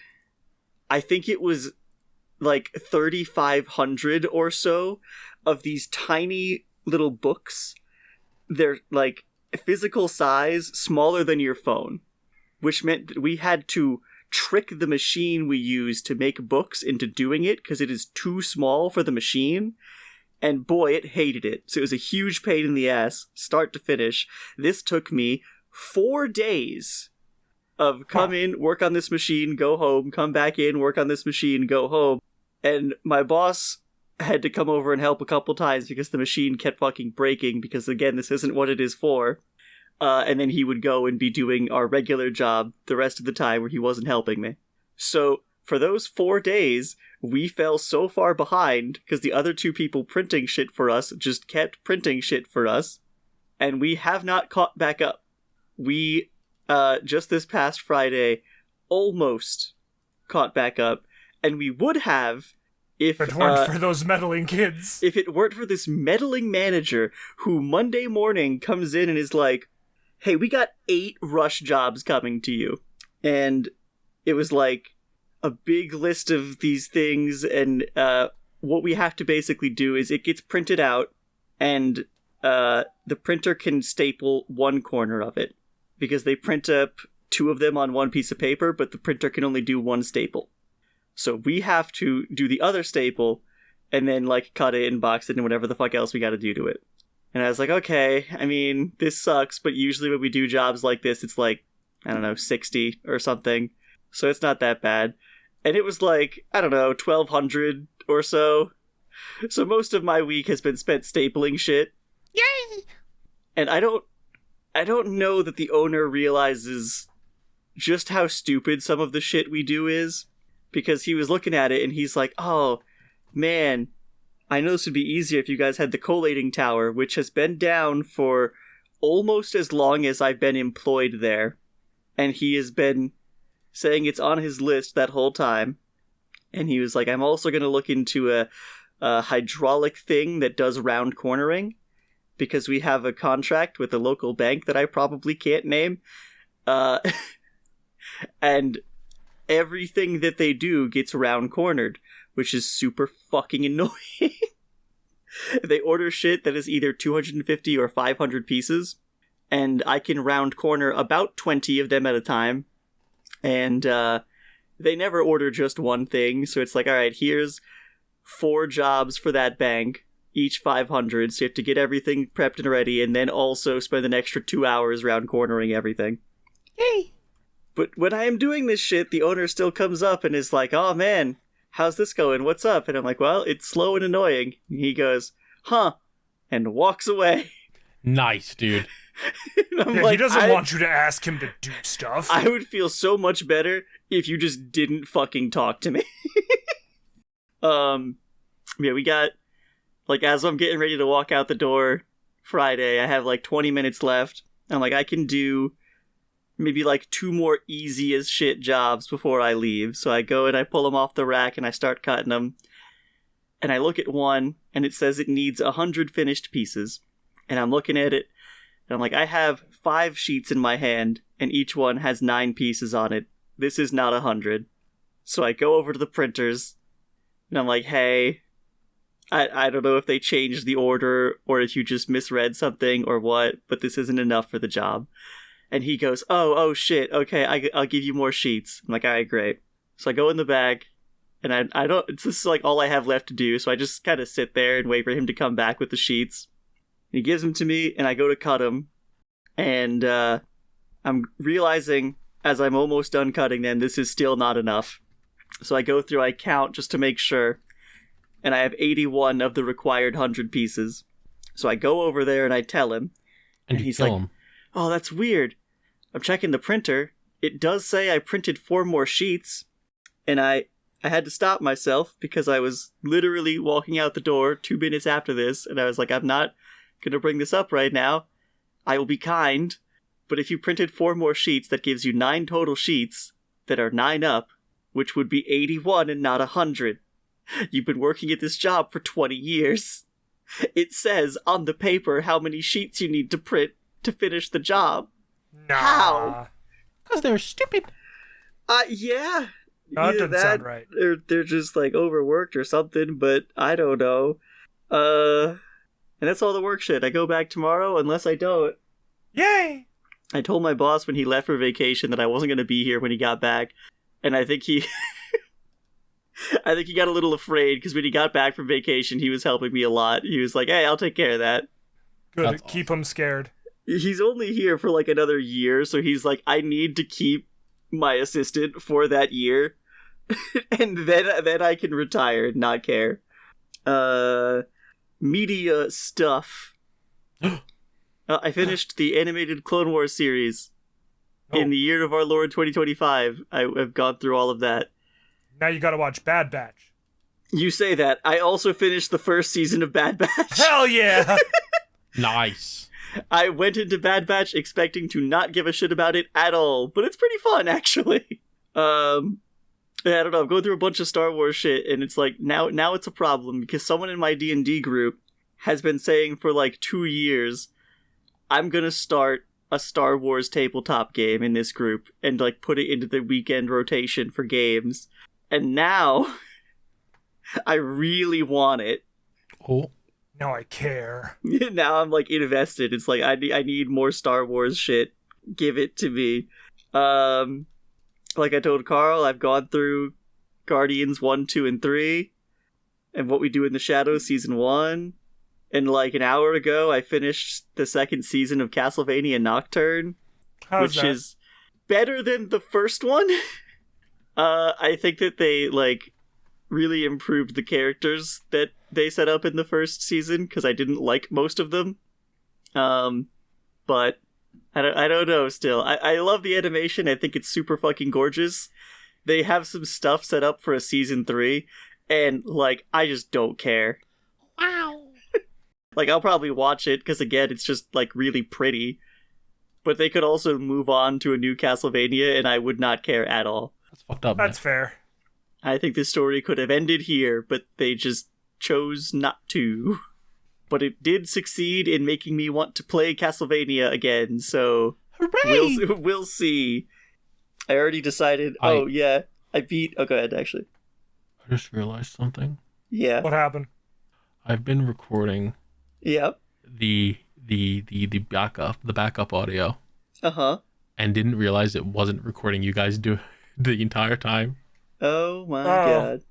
I think it was like 3,500 or so of these tiny little books. They're like physical size, smaller than your phone, which meant that we had to trick the machine we use to make books into doing it because it is too small for the machine. And boy, it hated it. So it was a huge pain in the ass, start to finish. This took me 4 days of come in, work on this machine, go home, come back in, work on this machine, go home. And my boss had to come over and help a couple times because the machine kept fucking breaking because, again, this isn't what it is for. And then he would go and be doing our regular job the rest of the time where he wasn't helping me. So for those 4 days, we fell so far behind because the other 2 people printing shit for us just kept printing shit for us. And we have not caught back up. We, just this past Friday, almost caught back up. And we would have if it weren't for those meddling kids. If it weren't for this meddling manager who Monday morning comes in and is like, hey, we got 8 rush jobs coming to you. And it was like a big list of these things. And what we have to basically do is it gets printed out and the printer can staple one corner of it. Because they print up 2 of them on one piece of paper, but the printer can only do one staple. So we have to do the other staple and then, like, cut it and box it and whatever the fuck else we gotta do to it. And I was like, okay, I mean, this sucks, but usually when we do jobs like this, it's like, I don't know, 60 or something. So it's not that bad. And it was like, I don't know, 1,200 or so. So most of my week has been spent stapling shit. Yay! And I don't know that the owner realizes just how stupid some of the shit we do is. Because he was looking at it and he's like, oh, man, I know this would be easier if you guys had the collating tower, which has been down for almost as long as I've been employed there. And he has been saying it's on his list that whole time. And he was like, I'm also going to look into a hydraulic thing that does round cornering. Because we have a contract with a local bank that I probably can't name. And everything that they do gets round cornered, which is super fucking annoying. They order shit that is either 250 or 500 pieces, and I can round corner about 20 of them at a time. And they never order just one thing, so it's like, all right, here's 4 jobs for that bank, each 500, so you have to get everything prepped and ready, and then also spend an extra 2 hours round cornering everything. Yay! But when I am doing this shit, the owner still comes up and is like, oh man, how's this going? What's up? And I'm like, well, it's slow and annoying. And he goes, huh, and walks away. Nice, dude. Like, he doesn't want you to ask him to do stuff. I would feel so much better if you just didn't fucking talk to me. Yeah, we got, like, as I'm getting ready to walk out the door Friday, I have like 20 minutes left. I'm like, I can do maybe like 2 more easy as shit jobs before I leave. So I go and I pull them off the rack and I start cutting them. And I look at one and it says it needs 100 finished pieces. And I'm looking at it and I'm like, I have 5 sheets in my hand, and each one has 9 pieces on it. This is not 100. So I go over to the printers, and I'm like, hey, I don't know if they changed the order or if you just misread something or what, but this isn't enough for the job. And he goes, oh shit, okay, I'll give you more sheets. I'm like, all right, great. So I go in the bag, and I don't, this is like all I have left to do, so I just kind of sit there and wait for him to come back with the sheets. And he gives them to me, and I go to cut them, and I'm realizing as I'm almost done cutting them, this is still not enough. So I go through, I count just to make sure, and I have 81 of the required 100 pieces. So I go over there and I tell him, and he's like, oh, that's weird. I'm checking the printer. It does say I printed 4 more sheets, and I had to stop myself because I was literally walking out the door 2 minutes after this, and I was like, I'm not going to bring this up right now. I will be kind, but if you printed 4 more sheets, that gives you 9 total sheets that are 9 up, which would be 81 and not 100. You've been working at this job for 20 years. It says on the paper how many sheets you need to print to finish the job. Nah. How? Because they're stupid. Yeah. No, that doesn't sound right. They're just like overworked or something, but I don't know. And that's all the work shit. I go back tomorrow unless I don't. Yay! I told my boss when he left for vacation that I wasn't going to be here when he got back, and I think he got a little afraid because when he got back from vacation, he was helping me a lot. He was like, hey, I'll take care of that. Good. That's Keep him scared. He's only here for like another year, so he's like, I need to keep my assistant for that year, and then I can retire and not care. Media stuff. I finished the animated Clone Wars series in the year of our Lord 2025. I have gone through all of that. Now you gotta watch Bad Batch. You say that. I also finished the first season of Bad Batch. Hell yeah! Nice. I went into Bad Batch expecting to not give a shit about it at all, but it's pretty fun, actually. I don't know, I'm going through a bunch of Star Wars shit, and it's like, now it's a problem, because someone in my D&D group has been saying for like 2 years, I'm gonna start a Star Wars tabletop game in this group, and like put it into the weekend rotation for games. And now, I really want it. Oh. Now I care. Now I'm like invested. It's like I need more Star Wars shit. Give it to me. Like I told Carl, I've gone through Guardians 1, 2, and 3, and What We Do in the Shadows Season 1. And like an hour ago, I finished the 2nd season of Castlevania Nocturne, which is better than the first one. I think that they like really improved the characters that they set up in the first season, because I didn't like most of them. But I don't know still. I love the animation. I think it's super fucking gorgeous. They have some stuff set up for a season 3, and like, I just don't care. Wow. Like, I'll probably watch it, because again, it's just like really pretty. But they could also move on to a new Castlevania, and I would not care at all. That's fucked up. That's fair. I think this story could have ended here, but they just chose not to. But it did succeed in making me want to play Castlevania again, so Hooray! we'll see. I already decided. I beat. Oh, go ahead. Actually, I just realized something. Yeah. What happened? I've been recording. Yep. The backup audio. And didn't realize it wasn't recording you guys do the entire time. Oh my god.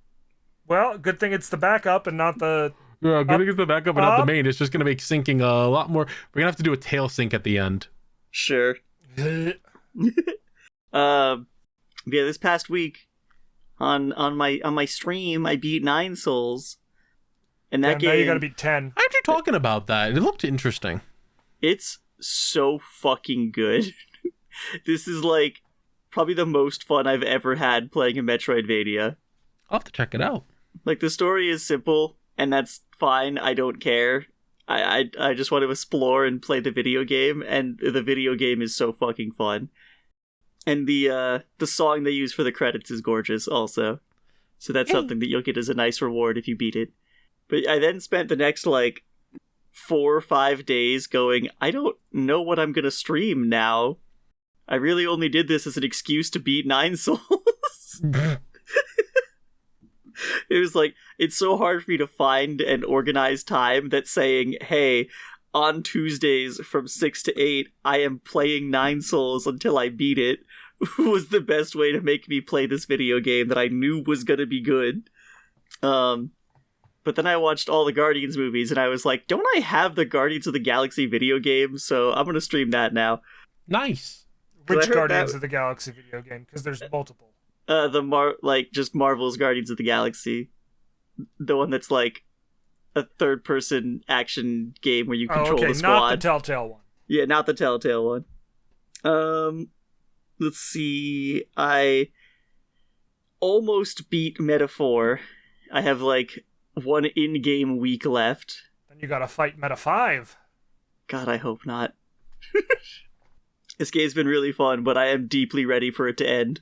Well, good thing it's the backup and not the... Yeah, good thing it's the backup and not the main. It's just going to make syncing a lot more... We're going to have to do a tail sync at the end. Sure. Yeah, this past week on my stream, I beat 9 souls. And that game... Now you gotta beat 10. Why aren't you talking about that? It looked interesting. It's so fucking good. This is like probably the most fun I've ever had playing a Metroidvania. I'll have to check it out. Like, the story is simple, and that's fine. I don't care. I just want to explore and play the video game, and the video game is so fucking fun. And the song they use for the credits is gorgeous also. So that's something that you'll get as a nice reward if you beat it. But I then spent the next, like, 4 or 5 days going, I don't know what I'm gonna stream now. I really only did this as an excuse to beat 9 Souls. It was like, it's so hard for me to find and organize time that saying, hey, on Tuesdays from 6 to 8, I am playing 9 Souls until I beat it, was the best way to make me play this video game that I knew was gonna be good. But then I watched all the Guardians movies, and I was like, don't I have the Guardians of the Galaxy video game? So I'm gonna stream that now. Nice. Which Guardians of the Galaxy video game? Because there's multiple. Just Marvel's Guardians of the Galaxy. The one that's like a third-person action game where you control the squad. Not the Telltale one. Yeah, not the Telltale one. Let's see. I almost beat Metaphor. I have like 1 in-game week left. Then you gotta fight Meta 5. God, I hope not. This game's been really fun, but I am deeply ready for it to end.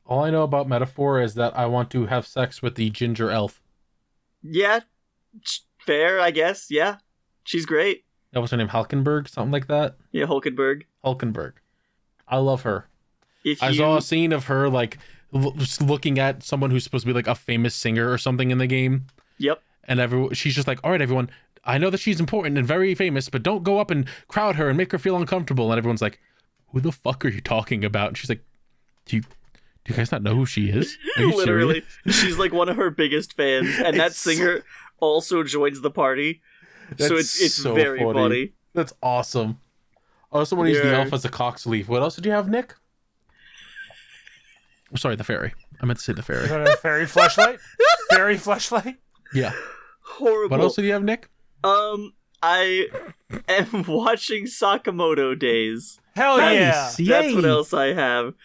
All I know about Metaphor is that I want to have sex with the ginger elf. Yeah, fair, I guess. Yeah, she's great. That was her name, Hulkenberg, something like that. Yeah, Hulkenberg. I love her. I saw a scene of her like just looking at someone who's supposed to be like a famous singer or something in the game. Yep. And she's just like, all right, everyone, I know that she's important and very famous, but don't go up and crowd her and make her feel uncomfortable. And everyone's like, who the fuck are you talking about? And she's like, do you guys not know who she is? Are you Literally, serious? she's like one of her biggest fans, and that singer also joins the party. So it's so very funny. That's awesome. I also want to use the elf as a cox leaf. What else did you have, Nick? I'm sorry, the fairy. I meant to say the fairy. Is that a fairy fleshlight? Fairy fleshlight? Yeah. Horrible. What else did you have, Nick? I am watching Sakamoto Days. Hell yeah! That's what else I have.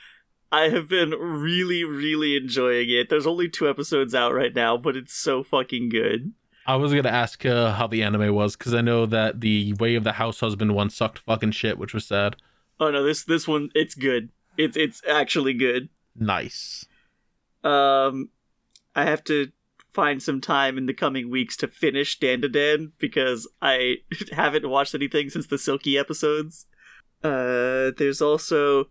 I have been really, really enjoying it. There's only 2 episodes out right now, but it's so fucking good. I was going to ask how the anime was, because I know that the Way of the House Husband one sucked fucking shit, which was sad. Oh no, this one, it's good. It's actually good. Nice. I have to find some time in the coming weeks to finish Dan, because I haven't watched anything since the Silky episodes. There's also...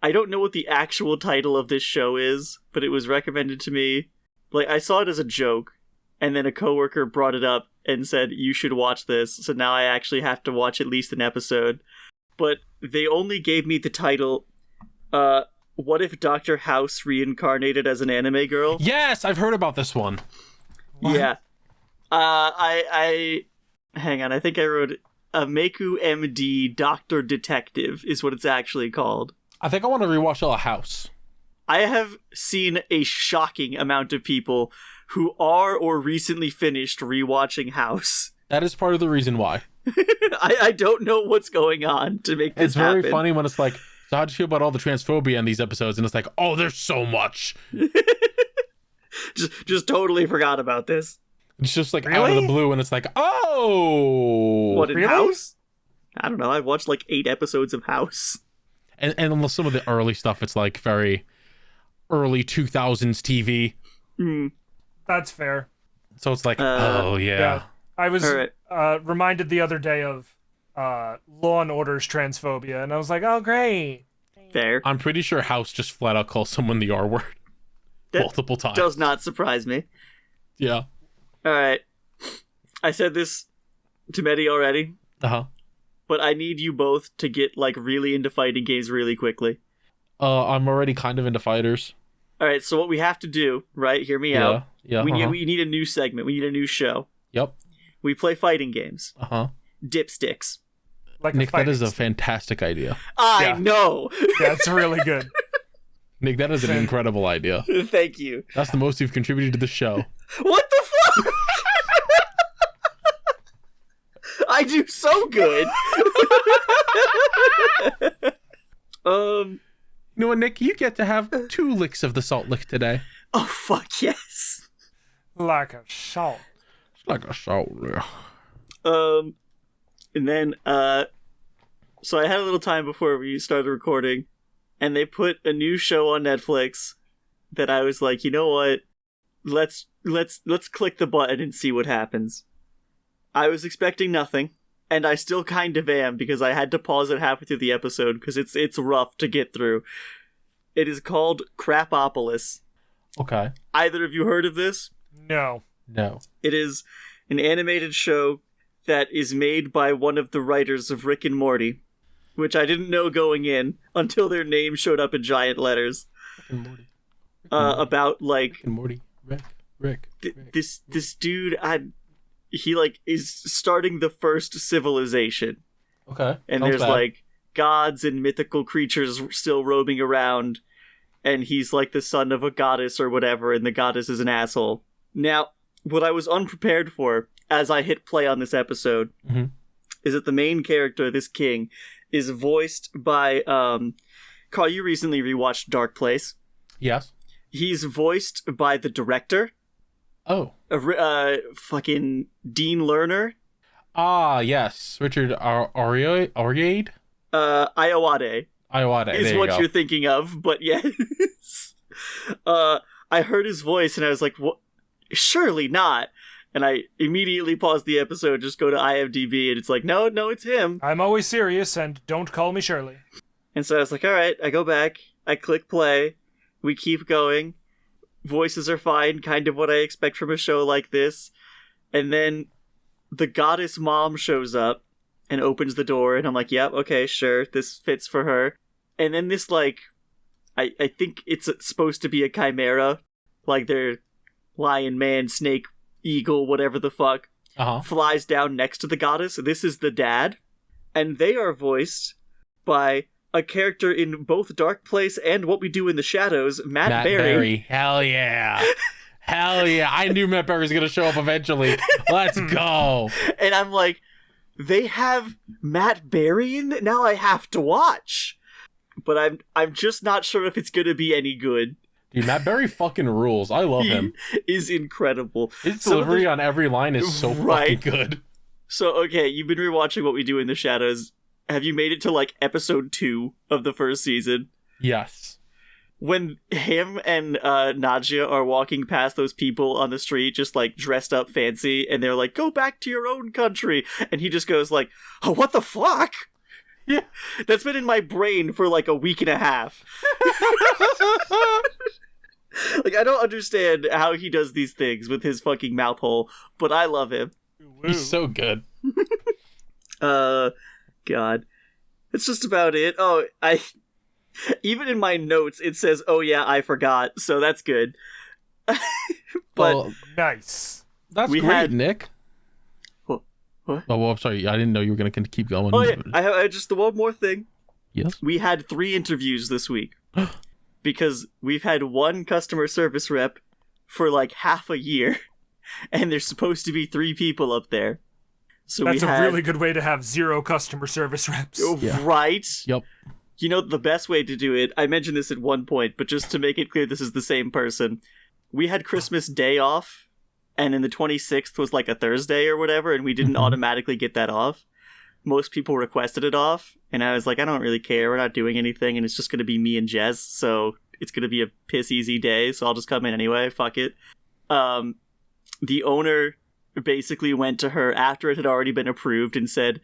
I don't know what the actual title of this show is, but it was recommended to me. Like, I saw it as a joke, and then a coworker brought it up and said, you should watch this, so now I actually have to watch at least an episode. But they only gave me the title, What If Dr. House Reincarnated as an Anime Girl? Yes, I've heard about this one. What? Yeah. I hang on, I think I wrote Meku MD Doctor Detective is what it's actually called. I think I want to rewatch a House. I have seen a shocking amount of people who are or recently finished rewatching House. That is part of the reason why. I don't know what's going on to make this happen. It's very funny when it's like, so how'd you feel about all the transphobia in these episodes? And it's like, oh, there's so much. just totally forgot about this. It's just like out of the blue, and it's like, oh! What, in House? I don't know, I've watched like 8 episodes of House. And some of the early stuff, it's like very early 2000s TV. Mm. That's fair. So it's like, oh, yeah. I was reminded the other day of Law and Order's transphobia, and I was like, oh, great. Fair. I'm pretty sure House just flat out calls someone the R word multiple times. Does not surprise me. Yeah. Alright. I said this to Metty already. Uh-huh. But I need you both to get, like, really into fighting games really quickly. I'm already kind of into fighters. Alright, so what we have to do, right? Hear me out. Yeah. We need a new segment. We need a new show. Yep. We play fighting games. Uh-huh. Dipsticks. Like Nick, that is a fantastic idea. I know! That's really good. Nick, that is an incredible idea. Thank you. That's the most you've contributed to the show. What the fuck? I do so good. You know what, Nick? You get to have 2 licks of the salt lick today. Oh, fuck yes. Like a salt. It's like a salt lick. And then, so I had a little time before we started recording, and they put a new show on Netflix that I was like, you know what? Let's click the button and see what happens. I was expecting nothing, and I still kind of am, because I had to pause it halfway through the episode, because it's rough to get through. It is called Crapopolis. Okay. Either of you heard of this? No. No. It is an animated show that is made by one of the writers of Rick and Morty, which I didn't know going in until their name showed up in giant letters. Rick and Morty. About, like... Rick and Morty. Rick. This dude, he, like, is starting the first civilization. Okay. And Sounds there's, bad. like, gods and mythical creatures still roaming around, and he's, like, the son of a goddess or whatever, and the goddess is an asshole. Now, what I was unprepared for as I hit play on this episode is that the main character, this king, is voiced by, Carl, you recently rewatched Dark Place. Yes. He's voiced by the director. Oh. Fucking Dean Lerner. Ah, yes. Richard Auriade? Iowade. Iowade, Is there what you go. you're thinking of, but yes. I heard his voice and I was like, what? Surely not. And I immediately paused the episode, just go to IMDb, and it's like, no, it's him. I'm always serious, and don't call me Shirley. And so I was like, alright, I go back, I click play, we keep going, voices are fine, kind of what I expect from a show like this, and then the goddess mom shows up and opens the door, and I'm like, yep, okay, sure, this fits for her. And then this, like, I think it's supposed to be a chimera, like they're lion, man, snake, eagle, whatever the fuck, flies down next to the goddess. This is the dad, and they are voiced by a character in both Dark Place and What We Do in the Shadows, Matt Berry. Hell yeah. Hell yeah. I knew Matt Berry was going to show up eventually. Let's go. And I'm like, they have Matt Berry in it? Now I have to watch. But I'm just not sure if it's going to be any good. Dude, Matt Berry fucking rules. I love him. He is incredible. His delivery on every line is so fucking good. So, okay, you've been rewatching What We Do in the Shadows. Have you made it to, like, episode 2 of the first season? Yes. When him and Nadja are walking past those people on the street, just, like, dressed up fancy, and they're like, go back to your own country, and he just goes like, oh, what the fuck? Yeah, that's been in my brain for, like, a week and a half. Like, I don't understand how he does these things with his fucking mouth hole, but I love him. He's so good. God. That's just about it. Oh, even in my notes, it says, oh yeah, I forgot, so that's good. But well, nice. That's great, Nick. What? Oh, well, I'm sorry. I didn't know you were going to keep going. Oh, yeah. I just, the one more thing. Yes? We had 3 interviews this week. Because we've had one customer service rep for like half a year. And there's supposed to be 3 people up there. So that's a really good way to have 0 customer service reps. Yeah. Right? Yep. You know, the best way to do it, I mentioned this at one point, but just to make it clear this is the same person. We had Christmas Day off, and then the 26th was like a Thursday or whatever, and we didn't automatically get that off. Most people requested it off, and I was like, I don't really care, we're not doing anything, and it's just going to be me and Jez, so it's going to be a piss easy day, so I'll just come in anyway, fuck it. The owner basically went to her after it had already been approved and said,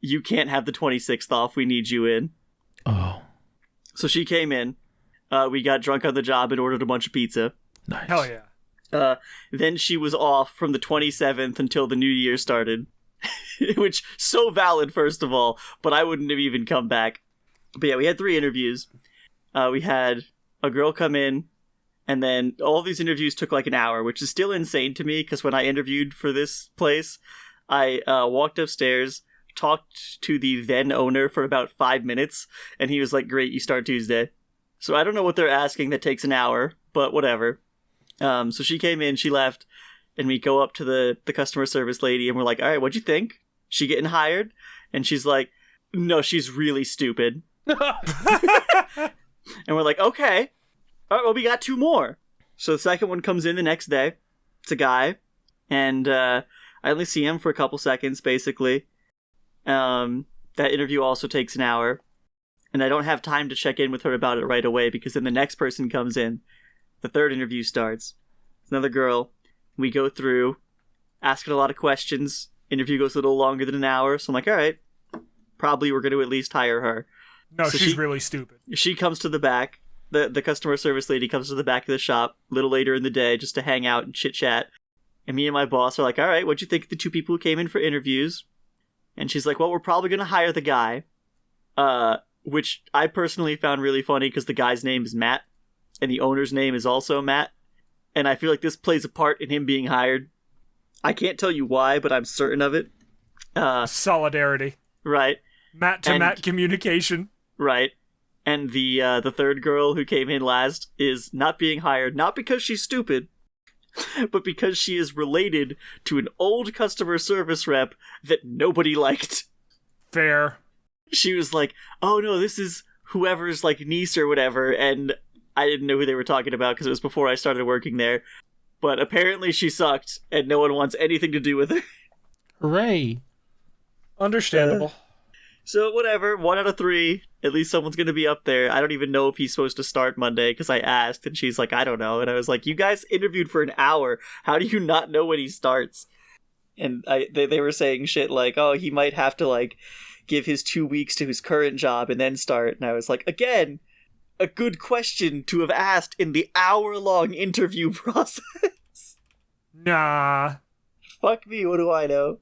you can't have the 26th off, we need you in. Oh. So she came in, we got drunk on the job and ordered a bunch of pizza. Nice. Hell yeah. Then she was off from the 27th until the new year started. Which, so valid, first of all, but I wouldn't have even come back. But yeah, we had 3 interviews. We had a girl come in, and then all these interviews took like an hour, which is still insane to me, because when I interviewed for this place, I walked upstairs, talked to the then owner for about 5 minutes, and he was like, great, you start Tuesday. So I don't know what they're asking that takes an hour, but whatever. So she came in, she left, and we go up to the customer service lady, and we're like, all right, what'd you think? She getting hired? And she's like, no, she's really stupid. And we're like, okay. All right, well, we got 2 more. So the second one comes in the next day. It's a guy. And I only see him for a couple seconds, basically. That interview also takes an hour. And I don't have time to check in with her about it right away, because then the next person comes in. The 3rd interview starts. It's another girl. We go through, asking a lot of questions. Interview goes a little longer than an hour, so I'm like, all right, probably we're going to at least hire her. No, So she's really stupid. She comes to the back. The customer service lady comes to the back of the shop a little later in the day just to hang out and chit-chat. And me and my boss are like, all right, what'd you think of the 2 people who came in for interviews? And she's like, well, we're probably going to hire the guy. Which I personally found really funny because the guy's name is Matt. And the owner's name is also Matt. And I feel like this plays a part in him being hired. I can't tell you why, but I'm certain of it. Solidarity. Right. Matt to Matt communication. Right. And the third girl who came in last is not being hired, not because she's stupid, but because she is related to an old customer service rep that nobody liked. Fair. She was like, oh no, this is whoever's like niece or whatever, and I didn't know who they were talking about because it was before I started working there. But apparently she sucked, and no one wants anything to do with her. Hooray. Understandable. So whatever, 1 out of 3. At least someone's going to be up there. I don't even know if he's supposed to start Monday because I asked, and she's like, I don't know. And I was like, you guys interviewed for an hour. How do you not know when he starts? And they were saying shit like, oh, he might have to like give his 2 weeks to his current job and then start. And I was like, again, a good question to have asked in the hour-long interview process. Nah. Fuck me, what do I know?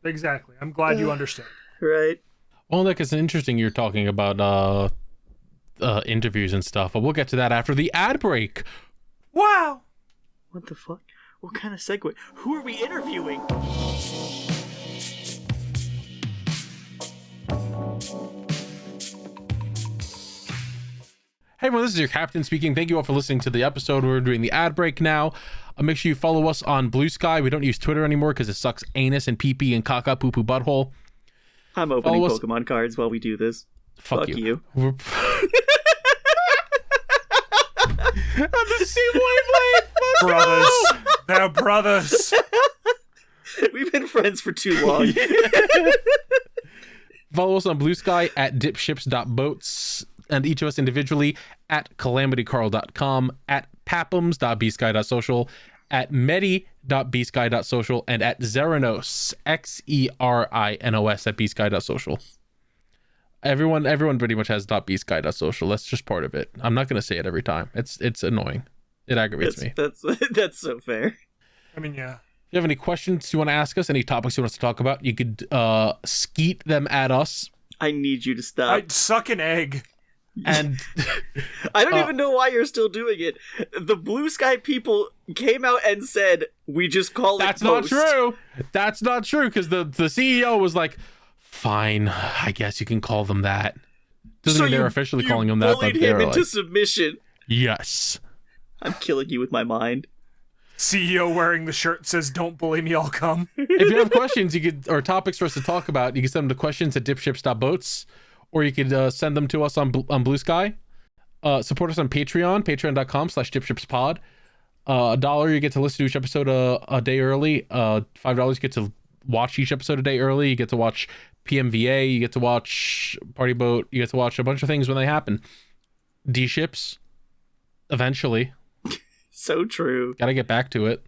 Exactly. I'm glad you understand. Right. Well, Nick, it's interesting you're talking about interviews and stuff, but we'll get to that after the ad break. Wow. What the fuck? What kind of segue? Who are we interviewing? Hey everyone, this is your captain speaking. Thank you all for listening to the episode. We're doing the ad break now. Make sure you follow us on Blue Sky. We don't use Twitter anymore because it sucks anus and pee-pee and caca poo-poo butthole. I'm opening Pokemon cards while we do this. Fuck you. On the same wavelength. Brothers. They're brothers. We've been friends for too long. Follow us on Blue Sky at dipships.boats and each of us individually at calamitycarl.com, at papums.bsky.social, at metty.bsky.social, and at Xerinos, Xerinos at bsky.social. Everyone pretty much has .bsky.social. That's just part of it. I'm not going to say it every time. It's annoying. It aggravates me. That's so fair. I mean, yeah. If you have any questions you want to ask us, any topics you want us to talk about, you could skeet them at us. I need you to stop. I'd suck an egg. And I don't even know why you're still doing it. The Blue Sky people came out and said, we just call that's it not post. true. That's not true because the CEO was like, fine, I guess you can call them that. Doesn't mean they're officially calling them that, but bullied they're him into like, submission. yes. I'm killing you with my mind. CEO wearing the shirt says, don't bully me, I'll come. If you have questions or topics for us to talk about, you can send them to questions at dipships.boats, or you could send them to us on Blue Sky. Support us on Patreon, patreon.com/dipshipspod. $1, you get to listen to each episode a day early. $5, you get to watch each episode a day early. You get to watch PMVA, you get to watch Party Boat, you get to watch a bunch of things when they happen. DShips, eventually. So true. Gotta get back to it.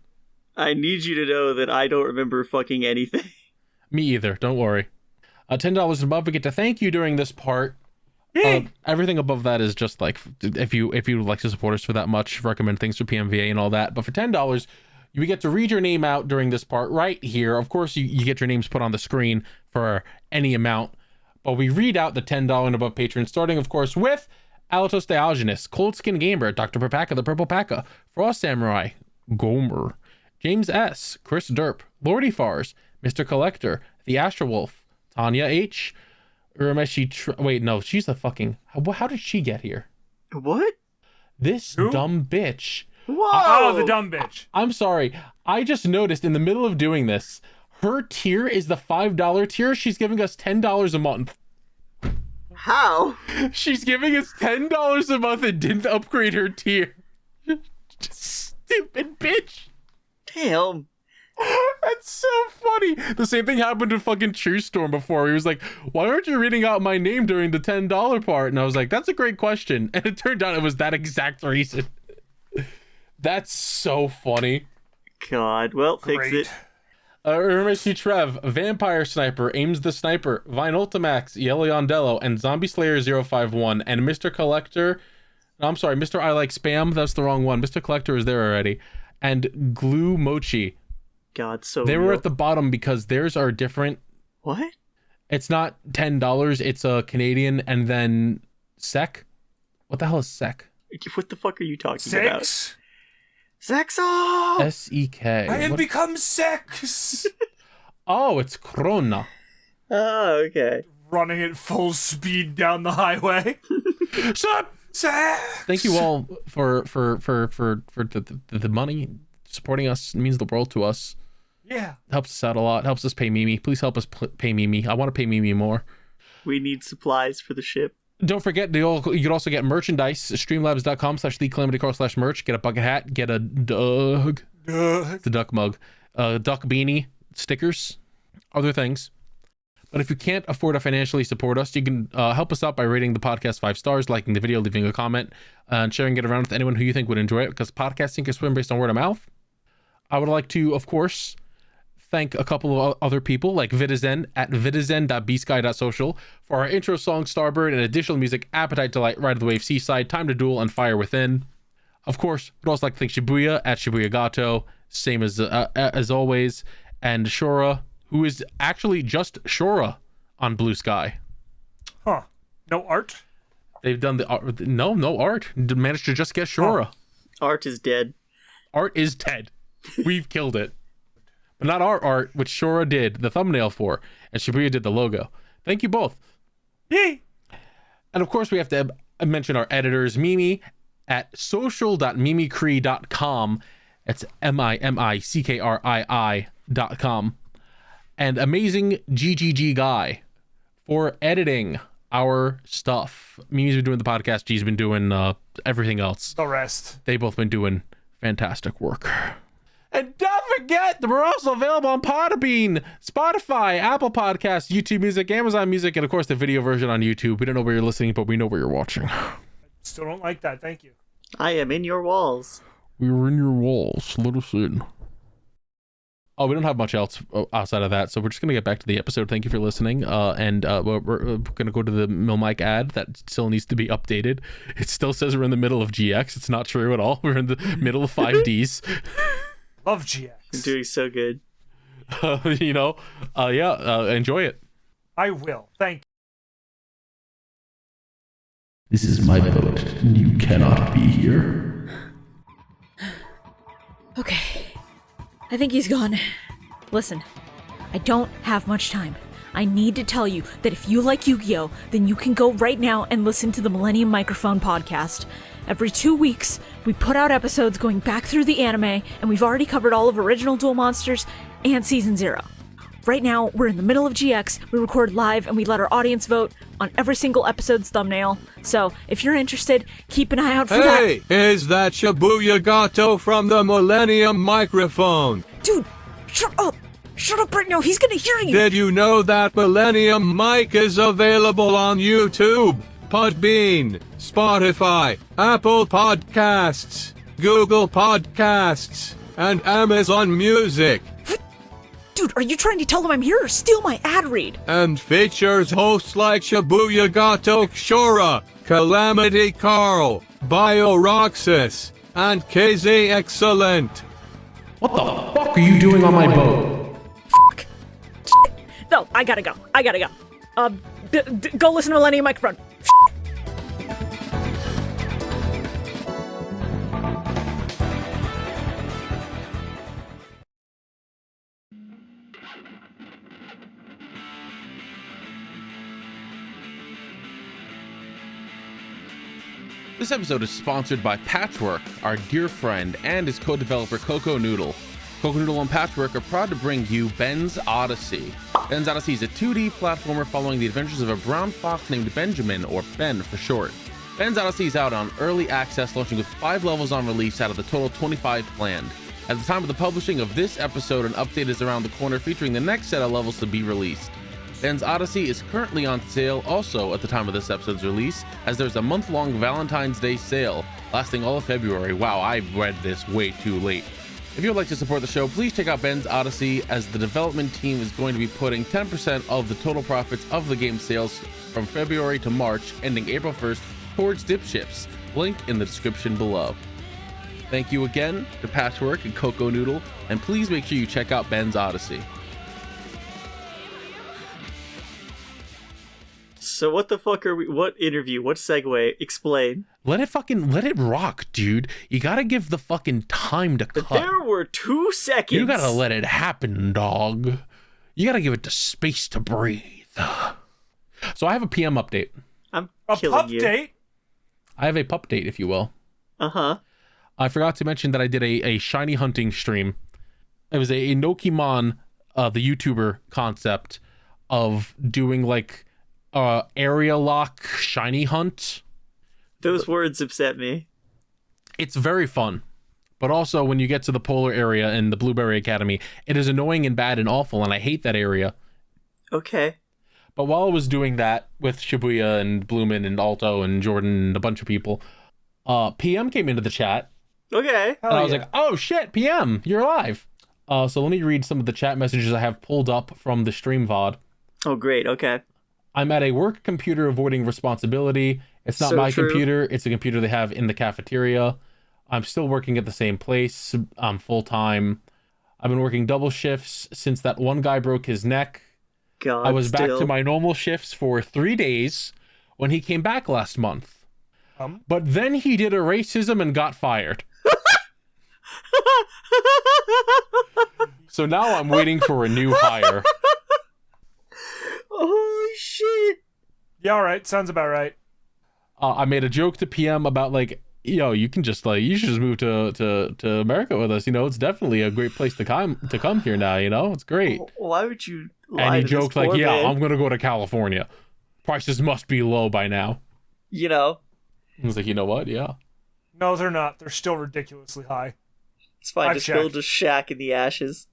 I need you to know that I don't remember fucking anything. Me either, don't worry. $10 and above, we get to thank you during this part. Everything above that is just like, if you would like to support us for that much, recommend things for PMVA and all that. But for $10, you get to read your name out during this part right here. Of course, you get your names put on the screen for any amount, but we read out the $10 and above patrons, starting, of course, with Alatos Diogenes, Cold Skin Gamer, Dr. Perpaka, the Purple Paka, Frost Samurai, Gomer, James S., Chris Derp, Lordy Fars, Mr. Collector, The Astro Wolf, Tanya H., Urameshi. Wait, no, she's a fucking. How did she get here? What? This Who? dumb bitch. Whoa! Oh, the dumb bitch. I'm sorry. I just noticed in the middle of doing this, her tier is the $5 tier. She's giving us $10 a month. How? She's giving us $10 a month and didn't upgrade her tier. Stupid bitch. Damn. That's so funny. The same thing happened to fucking True Storm before. He was like, why aren't you reading out my name during the $10 part? And I was like, that's a great question. And it turned out it was that exact reason. That's so funny. God. Well, fix Great. it. Ermicy Trev, Vampire Sniper, Aims the Sniper, Vine Ultimax, Yellow Yondello, and Zombie Slayer 051, and Mr. Collector. No, I'm sorry, Mr. I Like Spam. That's the wrong one. Mr. Collector is there already. And Glue Mochi. God, so they real. were at the bottom because theirs are different. What? It's not $10. It's a Canadian and then SEC. What the hell is SEC? What the fuck are you talking about? Sex? Sexo! SEK. I have What- become sex! Oh, it's Krona. Oh, okay. Running at full speed down the highway. Sup? Sex! Thank you all for the money. Supporting us means the world to us. Yeah. Helps us out a lot. Helps us pay Mimi. Please help us pay Mimi. I want to pay Mimi more. We need supplies for the ship. Don't forget, you can also get merchandise. Streamlabs.com/thecalamitycar/merch. Get a bucket hat. Get a Doug. The duck mug. Duck beanie. Stickers. Other things. But if you can't afford to financially support us, you can help us out by rating the podcast 5 stars, liking the video, leaving a comment, and sharing it around with anyone who you think would enjoy it, because podcasting can swim based on word of mouth. I would like to, of course, thank a couple of other people like Vitizen at vitizen.bsky.social for our intro song Starbird and additional music Appetite Delight, Ride of the Wave, Seaside, Time to Duel, and Fire Within. Of course, we'd also like to thank Shibuya at Shibuya Gato, same as always, and Shora, who is actually just Shora on Blue Sky. Huh. No art? They've done the art. No art. Managed to just get Shora. Art is dead. Art is dead. We've killed it. But not our art, which Shora did the thumbnail for, and Shibuya did the logo. Thank you both. Yay! And of course, we have to mention our editors, Mimi at social.mimicrii.com. That's MIMICKRII.com. And amazing GGG Guy for editing our stuff. Mimi's been doing the podcast. G's been doing everything else. The rest. They've both been doing fantastic work. And don't forget that we're also available on Podbean, Spotify, Apple Podcasts, YouTube Music, Amazon Music, and of course the video version on YouTube. We don't know where you're listening, but we know where you're watching. Still don't like that. Thank you. I am in your walls. We're in your walls. Let us in. Oh, we don't have much else outside of that, so we're just going to get back to the episode. Thank you for listening. And we're going to go to the Milmike ad that still needs to be updated. It still says we're in the middle of GX. It's not true at all. We're in the middle of 5Ds. I'm Love GX. doing so good. Enjoy it. I will. Thank you. This is my boat. You cannot be here. Okay. I think he's gone. Listen, I don't have much time. I need to tell you that if you like Yu-Gi-Oh, then you can go right now and listen to the Millennium Microphone podcast. Every 2 weeks, we put out episodes going back through the anime, and we've already covered all of Original Duel Monsters and Season 0. Right now, we're in the middle of GX, we record live, and we let our audience vote on every single episode's thumbnail. So, if you're interested, keep an eye out for that. Hey, is that Shibuya Gato from the Millennium Microphone? Dude, shut up! Shut up right now, he's gonna hear you! Did you know that Millennium Mic is available on YouTube, Podbean, Spotify, Apple Podcasts, Google Podcasts, and Amazon Music? Dude, are you trying to tell them I'm here or steal my ad read? And features hosts like Shibuya Gato Shora, Calamity Carl, BioRoxas, and KZ Excellent. What the fuck are you doing on my boat? Fuck. Shit. No, I gotta go. Go listen to Millennium Microphone. This episode is sponsored by Patchwork, our dear friend, and his co-developer Coco Noodle. Coco Noodle and Patchwork are proud to bring you Ben's Odyssey. Ben's Odyssey is a 2D platformer following the adventures of a brown fox named Benjamin, or Ben for short. Ben's Odyssey is out on early access, launching with 5 levels on release out of the total 25 planned. At the time of the publishing of this episode, an update is around the corner featuring the next set of levels to be released. Ben's Odyssey is currently on sale also at the time of this episode's release, as there's a month-long Valentine's Day sale lasting all of February. Wow, I read this way too late. If you would like to support the show, please check out Ben's Odyssey, as the development team is going to be putting 10% of the total profits of the game sales from February to March, ending April 1st, towards DipShips. Link in the description below. Thank you again to Patchwork and Cocoa Noodle, and please make sure you check out Ben's Odyssey. So what the fuck are we? What interview? What segue? Explain. Let it rock, dude. You gotta give the fucking time to cut. But there were 2 seconds. You gotta let it happen, dog. You gotta give it the space to breathe. So I have a PM update. I'm A killing pup you. date? I have a pup date, if you will. Uh-huh. I forgot to mention that I did a shiny hunting stream. It was a Nokimon, the YouTuber concept of doing like area lock shiny hunt. Those words upset me. It's very fun. But also when you get to the polar area in the Blueberry Academy, it is annoying and bad and awful, and I hate that area. Okay. But while I was doing that with Shibuya and Bloomin and Alto and Jordan and a bunch of people, PM came into the chat. Okay. And I was like, oh shit, PM, you're alive. So let me read some of the chat messages I have pulled up from the stream VOD. Oh, great. Okay. I'm at a work computer avoiding responsibility. It's not So my true. computer. It's a computer they have in the cafeteria. I'm still working at the same place. I'm full-time. I've been working double shifts since that one guy broke his neck. God, I was back still. to my normal shifts for 3 days when he came back last month. But then he did a racism and got fired. So now I'm waiting for a new hire. Holy shit. Yeah, all right. Sounds about right. I made a joke to PM about like, yo, you can just like, you should just move to America with us. You know, it's definitely a great place to come here now. You know, it's great. Why would you lie And he to this joked like, poor yeah, man? I'm gonna go to California. Prices must be low by now. You know, I was like, you know what? Yeah. No, they're not. They're still ridiculously high. it's fine. I've Just checked. build a shack in the ashes.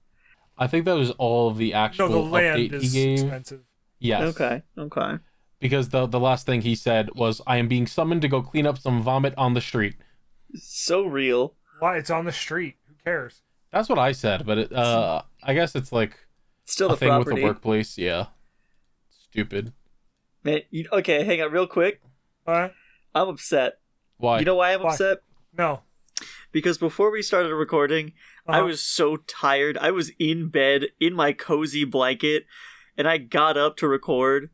I think that was all of the No, actual the land update he is gave. expensive. Yes. Okay. Because the last thing he said was, I am being summoned to go clean up some vomit on the street. So real. Why? It's on the street. Who cares? That's what I said, but it, I guess it's like Still a the thing property. with the workplace. Yeah. Stupid. Man, okay, hang on real quick. All right. I'm upset. Why? You know why I'm Why? upset? No. Because before we started recording, I Uh-huh. was so tired. I was in bed in my cozy blanket, and I got up to record.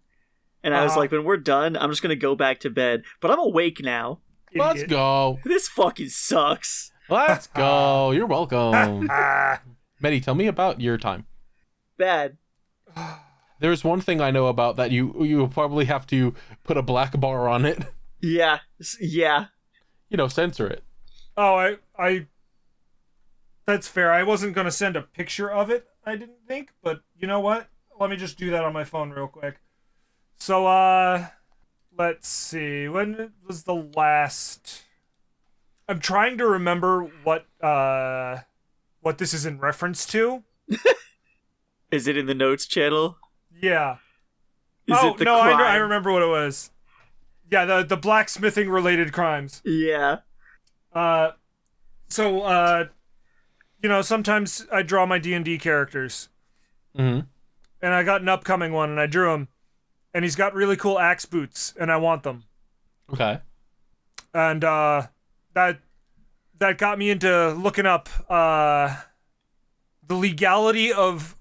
And I was Uh-huh. like, when we're done, I'm just going to go back to bed. But I'm awake now. Let's Idiot. go. This fucking sucks. Let's go. You're welcome. Ah. Metty, tell me about your time. Bad. There's one thing I know about that you will probably have to put a black bar on it. Yeah. Yeah. You know, censor it. Oh, I. That's fair. I wasn't gonna send a picture of it. I didn't think, but you know what? Let me just do that on my phone real quick. So, let's see. When was the last? I'm trying to remember what this is in reference to. Is it in the notes channel? Yeah. Is it the no, crime? I remember what it was. Yeah, the blacksmithing related crimes. Yeah. So, you know, sometimes I draw my D&D characters. Mm-hmm. And I got an upcoming one, and I drew him. And he's got really cool axe boots, and I want them. Okay. And, that got me into looking up, the legality of,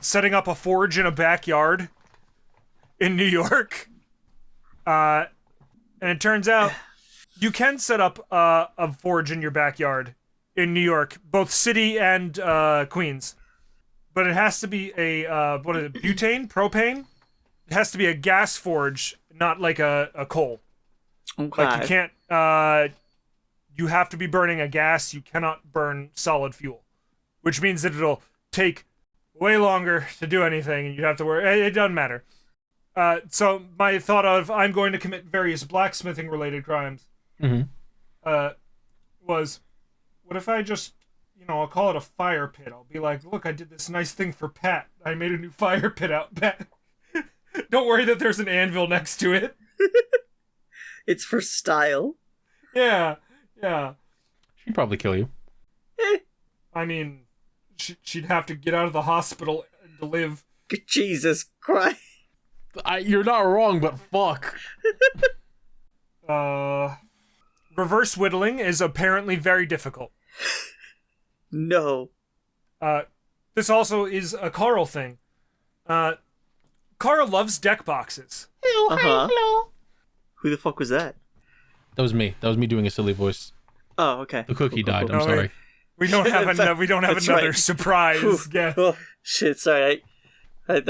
setting up a forge in a backyard in New York. And it turns out you can set up, a forge in your backyard in New York, both city and, Queens. But it has to be a, what is it, butane? Propane? It has to be a gas forge, not like a coal. Okay. Like, you can't, you have to be burning a gas, you cannot burn solid fuel. Which means that it'll take way longer to do anything, and you have to worry, it doesn't matter. So my thought of, I'm going to commit various blacksmithing-related crimes, Mm-hmm. was, what if I just, you know, I'll call it a fire pit. I'll be like, look, I did this nice thing for Pat. I made a new fire pit out back. Don't worry that there's an anvil next to it. It's for style. Yeah. She'd probably kill you. I mean, she'd have to get out of the hospital to live. Jesus Christ. You're not wrong, but fuck. Reverse whittling is apparently very difficult. No. This also is a Carl thing. Carl loves deck boxes. Hello. Who the fuck was that? That was me. That was me doing a silly voice. Oh, okay. The cookie died. No, I'm sorry. We don't have That's another right. surprise. Yeah. Oh, shit, sorry. I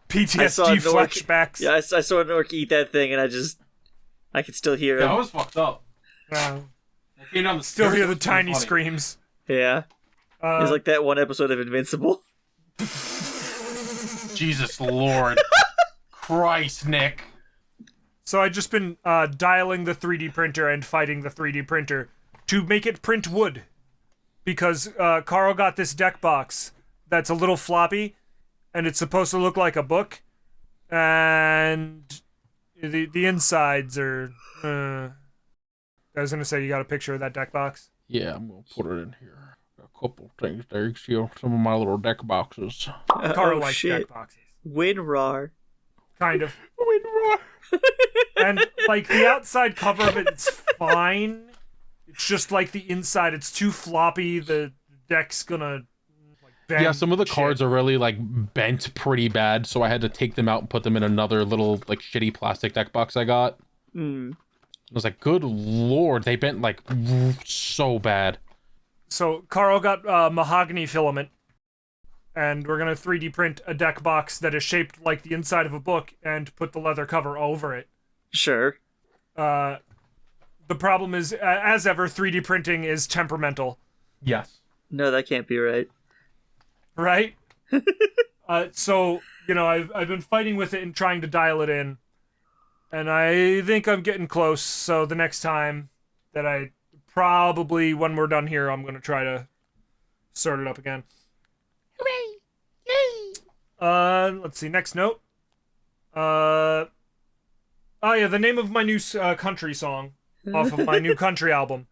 PTSD saw Gnorc. flashbacks. Yeah, I saw Gnorc eat that thing, and I could still hear him. Yeah, I was fucked up. Still hear the tiny screams. Yeah. It's like that one episode of Invincible. Jesus Lord. Christ, Nick. So I've just been dialing the 3D printer and fighting the 3D printer to make it print wood. Because Carl got this deck box that's a little floppy, and it's supposed to look like a book, and the insides are... I was gonna say, you got a picture of that deck box? Yeah, I'm gonna put it in here. A couple things there. You see some of my little deck boxes. Carl likes deck boxes. WinRAR. Kind of. And, like, the outside cover of it's fine. It's just, like, the inside, it's too floppy. The deck's gonna, like, bend. Yeah, some of the cards are really, like, bent pretty bad, so I had to take them out and put them in another little, like, shitty plastic deck box I got. I was like, good lord, they bent, like, so bad. So, Carl got mahogany filament, and we're gonna 3D print a deck box that is shaped like the inside of a book and put the leather cover over it. Sure. The problem is, as ever, 3D printing is temperamental. Yes. No, that can't be right. Right? So, you know, I've been fighting with it and trying to dial it in. And I think I'm getting close, so the next time that probably when we're done here, I'm going to try to start it up again. Hooray! Yay! Let's see, next note. Oh yeah, the name of my new country song off of my new country album.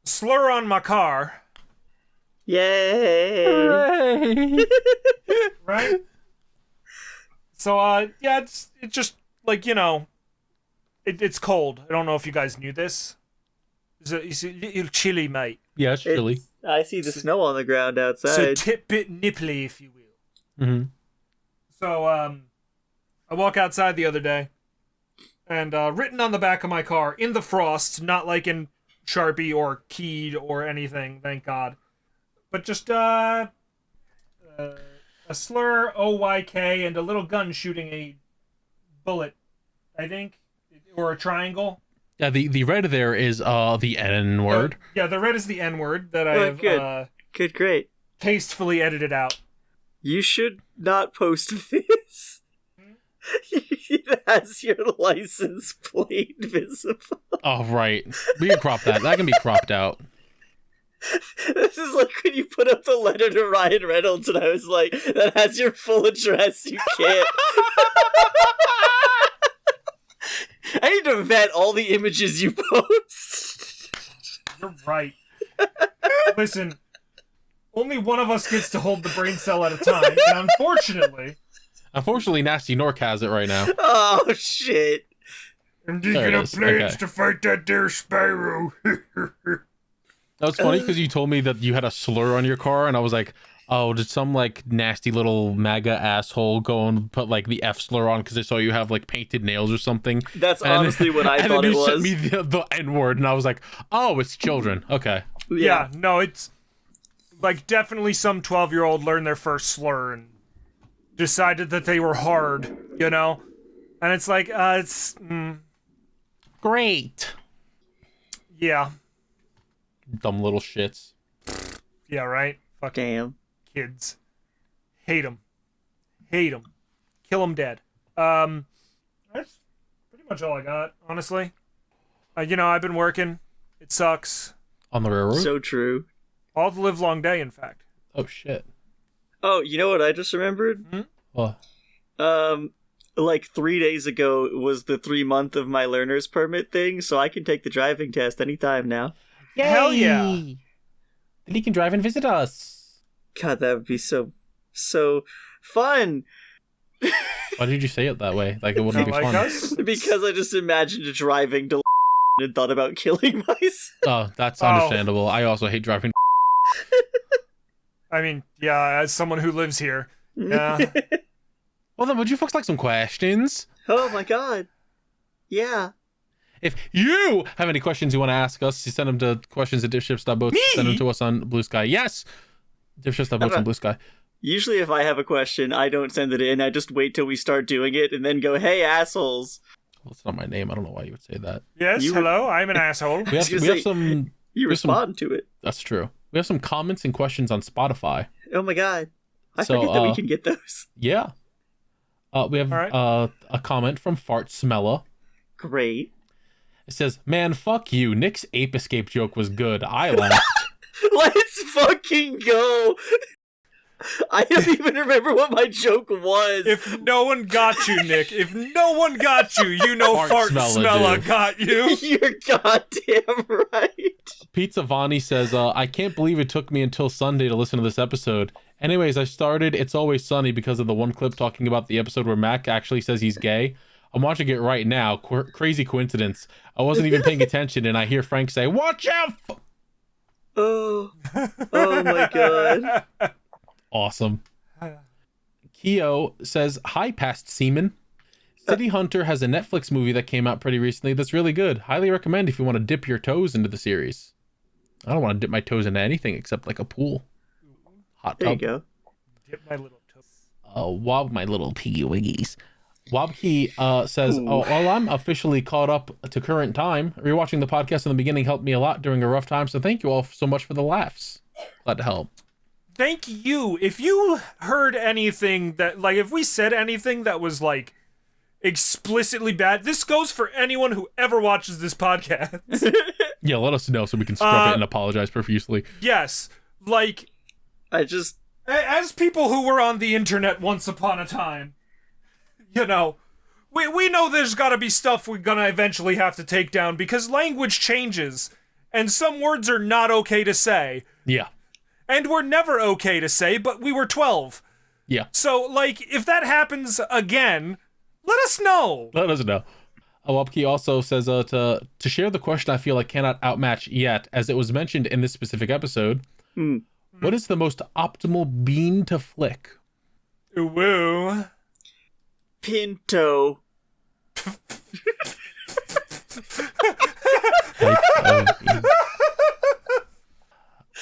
Slur on my car. Yay! Hooray! Right? So, yeah, it's just, like, you know, it's cold. I don't know if you guys knew this. It's a little chilly, mate. Yeah, it's chilly. I see the snow on the ground outside. So tip bit nipply, if you will. Mm-hmm. So, I walk outside the other day, and written on the back of my car, in the frost, not like in Sharpie or keyed or anything, thank God, but just, a slur, OYK, and a little gun shooting a bullet, I think, or a triangle. Yeah, the red there is the N word. Yeah, the red is the N word that I have Good, great. tastefully edited out. You should not post this. It has your license plate visible. Oh, right. We can crop that. That can be cropped out. This is like when you put up the letter to Ryan Reynolds and I was like, that has your full address, you can't. I need to vet all the images you post. You're right. Listen, only one of us gets to hold the brain cell at a time, and Unfortunately, Gnasty Gnorc has it right now. Oh, shit. I'm There it deacon of is. plans Okay. to fight that there sparrow. That was funny because you told me that you had a slur on your car, and I was like, oh, did some, like, nasty little MAGA asshole go and put, like, the F slur on because they saw you have, like, painted nails or something? That's honestly what I thought it was. And then you sent me the N-word, and I was like, oh, it's children. Okay. Yeah, no, it's, like, definitely some 12-year-old learned their first slur and decided that they were hard, you know? And it's like, it's... Great. Yeah. Dumb little shits. Yeah, right? Fucking Damn. kids. Hate them. Hate them. Kill them dead. That's pretty much all I got, honestly. You know, I've been working. It sucks. On the railroad? So true. All the live long day, in fact. Oh, shit. Oh, you know what I just remembered? What? Like 3 days ago was the 3-month of my learner's permit thing, so I can take the driving test anytime now. Hell yeah. then he can drive and visit us. God, that would be so fun. Why did you say it that way? Like it wouldn't be fun. Us? Because I just imagined driving to and thought about killing myself. Oh, that's understandable. I also hate driving. I mean, yeah, as someone who lives here. Yeah. Well, then, would you folks like some questions? Oh my god. Yeah. If you have any questions you want to ask us, you send them to questions@dipships.boats. Send them to us on Blue Sky. Yes! Dipships.boats on Blue Sky. Usually if I have a question, I don't send it in. I just wait till we start doing it and then go, hey, assholes. Well, it's not my name. I don't know why you would say that. Yes, hello, I'm an asshole. We have some... You respond to it. That's true. We have some comments and questions on Spotify. Oh my god. I forget that we can get those. Yeah. We have a comment from Fart Smella. Great. It says, man, fuck you. Nick's ape escape joke was good. I laughed. Let's fucking go. I don't even remember what my joke was. If no one got you, Nick, if no one got you, you know Fart Smella got you. You're goddamn right. Pizza Vani says, I can't believe it took me until Sunday to listen to this episode. Anyways, I started It's Always Sunny because of the one clip talking about the episode where Mac actually says he's gay. I'm watching it right now. Crazy coincidence. I wasn't even paying attention, and I hear Frank say, watch out! Oh my god. Awesome. Keo says, hi, past seaman. City Hunter has a Netflix movie that came out pretty recently that's really good. Highly recommend if you want to dip your toes into the series. I don't want to dip my toes into anything except like a pool. Hot tub. There you go. Dip my little toes. Wob my little piggy wiggies. Wobkey says, oh, well, I'm officially caught up to current time. Rewatching the podcast in the beginning helped me a lot during a rough time, so thank you all so much for the laughs. Glad to help. Thank you. If you heard anything that, like, if we said anything that was, like, explicitly bad, this goes for anyone who ever watches this podcast. Yeah, let us know so we can scrub it and apologize profusely. Yes. Like, as people who were on the internet once upon a time, you know, we know there's gotta be stuff we're gonna eventually have to take down because language changes, and some words are not okay to say. Yeah. And we're never okay to say, but we were 12. Yeah. So, like, if that happens again, let us know. Let us know. Wobkey also says to share the question I feel I cannot outmatch yet, as it was mentioned in this specific episode. What is the most optimal bean to flick? Woo. Pinto.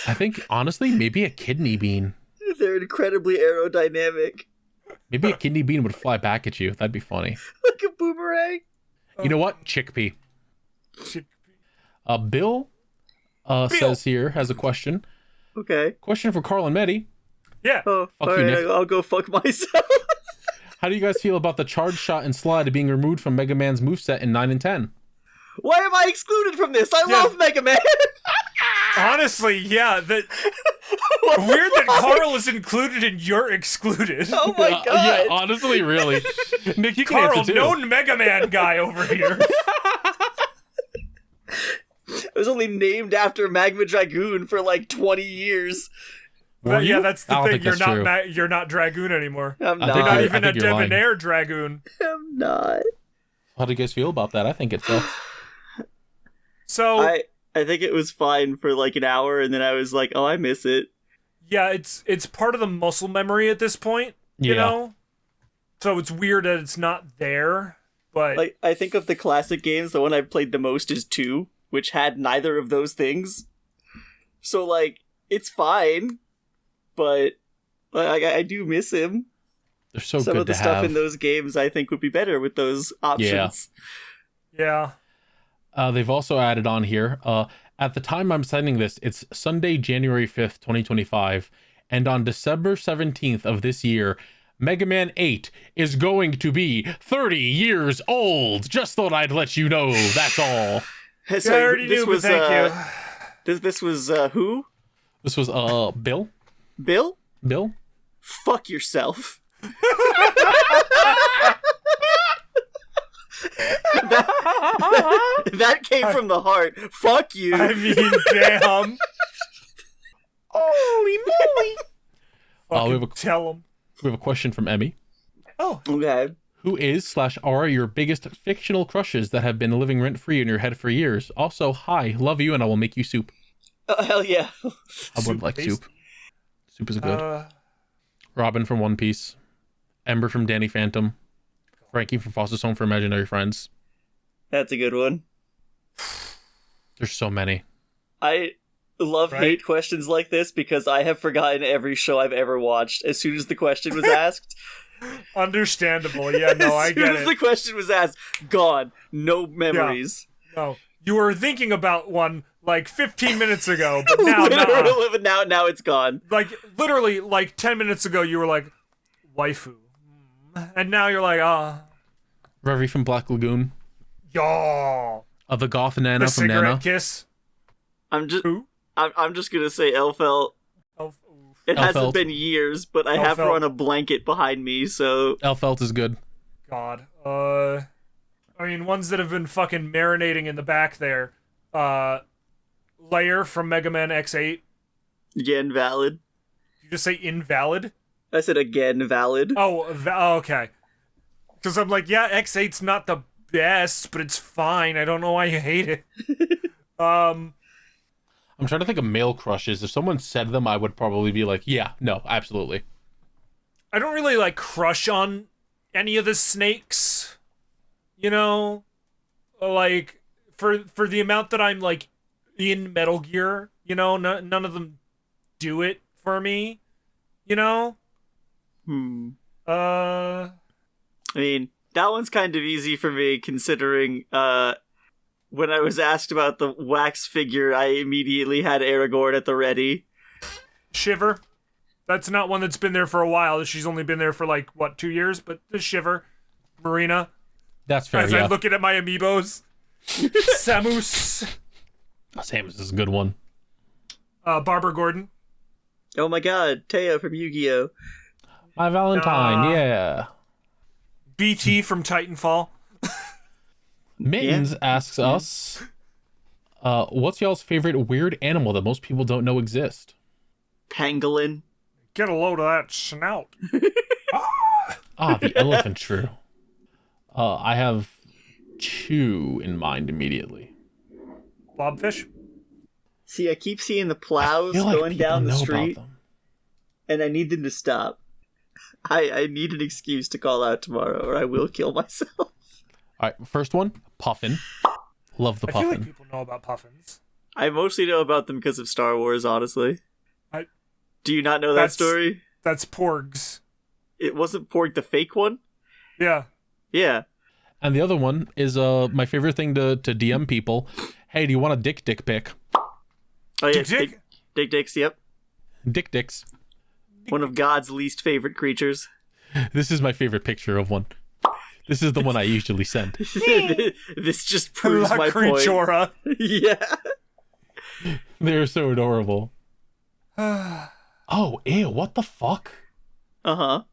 I think, honestly, maybe a kidney bean. They're incredibly aerodynamic. Maybe a kidney bean would fly back at you. That'd be funny. Like a boomerang. You know what? Chickpea. Bill says here, has a question. Okay. Question for Carl and Metty. Yeah. Oh, Fuck all you, right, Nick. I'll go fuck myself. How do you guys feel about the charge shot and slide being removed from Mega Man's moveset in 9 and 10? Why am I excluded from this? I love Mega Man. Honestly, yeah. Weird that Carl is included and you're excluded. Oh my god. Yeah, honestly, really. Nick, you can Carl, answer too. known Mega Man guy over here. It was only named after Magma Dragoon for like 20 years. Were Yeah, you? that's the I don't thing. think that's true. You're not Dragoon anymore. I'm I not. think You're not I even a think you're lying. debonair Dragoon. I'm not. How do you guys feel about that? I think it's So I think it was fine for like an hour, and then I was like, oh, I miss it. yeah, it's part of the muscle memory at this point. You know, so it's weird that it's not there. But Like, I think of the classic games, the one I've played the most is 2, which had neither of those things. So like, it's fine, but I do miss him. they're so Some good of the to stuff have. in those games I think would be better with those options. yeah. They've also added on here, at the time I'm sending this, it's Sunday, January 5th, 2025, and on December 17th of this year, Mega Man 8 is going to be 30 years old. Just thought I'd let you know, that's all. So I already knew, but thank you. This was who? This was, Bill? Bill? Bill? Fuck yourself. that came from the heart. Fuck you. I mean, damn. Holy moly! Fucking tell him. We have a question from Emmy. Oh. Okay. Who is/are your biggest fictional crushes that have been living rent-free in your head for years? Also, hi, love you, and I will make you soup. Oh, hell yeah. I would like soup. Soup is good. Robin from One Piece. Ember from Danny Phantom. Frankie from Foster's Home for Imaginary Friends. That's a good one. There's so many. I love hate questions like this because I have forgotten every show I've ever watched as soon as the question was asked. Understandable. Yeah, no, I get it. As soon as the question was asked, gone. No memories. Yeah. No. You were thinking about one like 15 minutes ago, but now now it's gone. Like literally like 10 minutes ago you were like waifu. And now you're like, Reverie from Black Lagoon. Y'all. The Goth Nana the from cigarette Nana. Kiss. I'm just Who? I'm just gonna say Elfelt. It hasn't been years, but I have her on a blanket behind me, so Elfelt is good. God. I mean, ones that have been fucking marinating in the back there. Layer from Mega Man X8. Again, valid. Did you just say invalid? I said again, valid. Oh, okay. Because I'm like, yeah, X8's not the best, but it's fine. I don't know why you hate it. I'm trying to think of male crushes. If someone said them, I would probably be like, yeah, no, absolutely. I don't really like crush on any of the snakes. You know? Like, for the amount that I'm like in Metal Gear, you know, none of them do it for me. You know? I mean, that one's kind of easy for me considering when I was asked about the wax figure, I immediately had Aragorn at the ready. Shiver. That's not one that's been there for a while. She's only been there for like, 2 years? But the Shiver. Marina. That's fair, As I look at my amiibos. Samus. Samus is a good one. Barbara Gordon. Oh my god, Teo from Yu-Gi-Oh! My Valentine, yeah. BT from Titanfall. Mittens asks us, what's y'all's favorite weird animal that most people don't know exist? Pangolin. Get a load of that snout. The elephant shrew. I have 2 in mind immediately. Blobfish. See, I keep seeing the plows going down the street, and I need them to stop. I need an excuse to call out tomorrow, or I will kill myself. All right, first one, Puffin. Love the I Puffin. feel like people know about puffins. I mostly know about them because of Star Wars, honestly. Do you not know that story? That's Porgs. It wasn't Porg the fake one? Yeah. Yeah. And the other one is my favorite thing to DM people. Hey, do you want a dik-dik pic? Oh yeah, Dik-dik? Dik-diks, yep. Dik-diks. One of God's least favorite creatures. This is my favorite picture of one. This is the one I usually send. This just proves my creatura. point. Yeah. They're so adorable. Oh, ew, what the fuck? Uh-huh.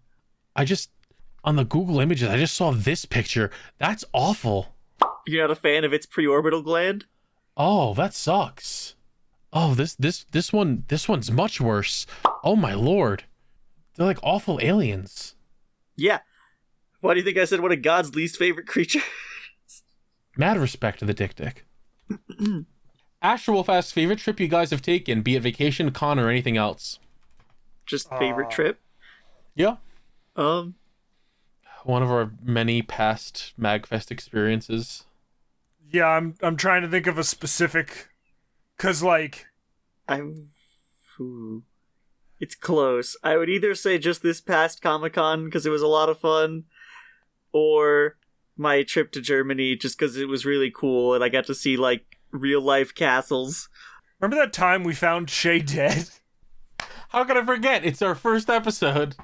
On the Google Images, I just saw this picture. That's awful. You're not a fan of its preorbital gland? Oh, that sucks. Oh, this one's much worse. Oh my lord. They're like awful aliens. Yeah. Why do you think I said one of God's least favorite creatures? Mad respect to the dik-dik. Astro Fast's favorite trip you guys have taken, be it vacation, con, or anything else? Just favorite trip? Yeah. Um, One of our many past MagFest experiences. Yeah, I'm trying to think of a specific, cause like, it's close. I would either say just this past Comic-Con because it was a lot of fun, or my trip to Germany just because it was really cool and I got to see like real life castles. Remember that time we found Shay dead? How could I forget? It's our first episode.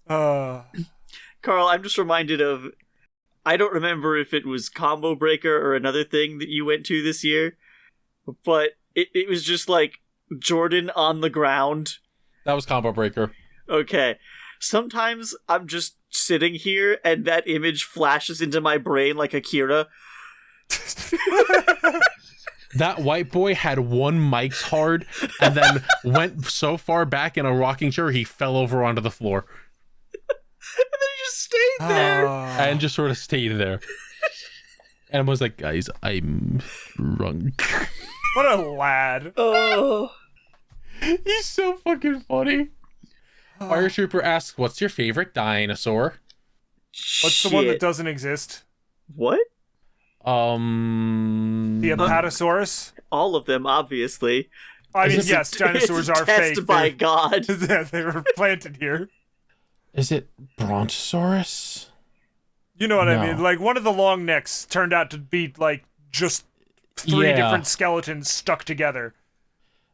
Carl, I'm just reminded of, I don't remember if it was Combo Breaker or another thing that you went to this year, but it was just like Jordan on the ground. That was Combo Breaker. Okay. Sometimes I'm just sitting here and that image flashes into my brain like Akira. That white boy had one Mike's hard and then went so far back in a rocking chair he fell over onto the floor. And then he just stayed there. And just sort of stayed there. And was like, guys, I'm drunk. What a lad. Oh. He's so fucking funny. Fire Trooper asks, what's your favorite dinosaur? What's the one that doesn't exist? What? The Apatosaurus? All of them, obviously. I mean, yes, dinosaurs are fake. Test by God. They were planted here. Is it Brontosaurus? You know what No. I mean? Like, one of the long necks turned out to be, like, just three different skeletons stuck together.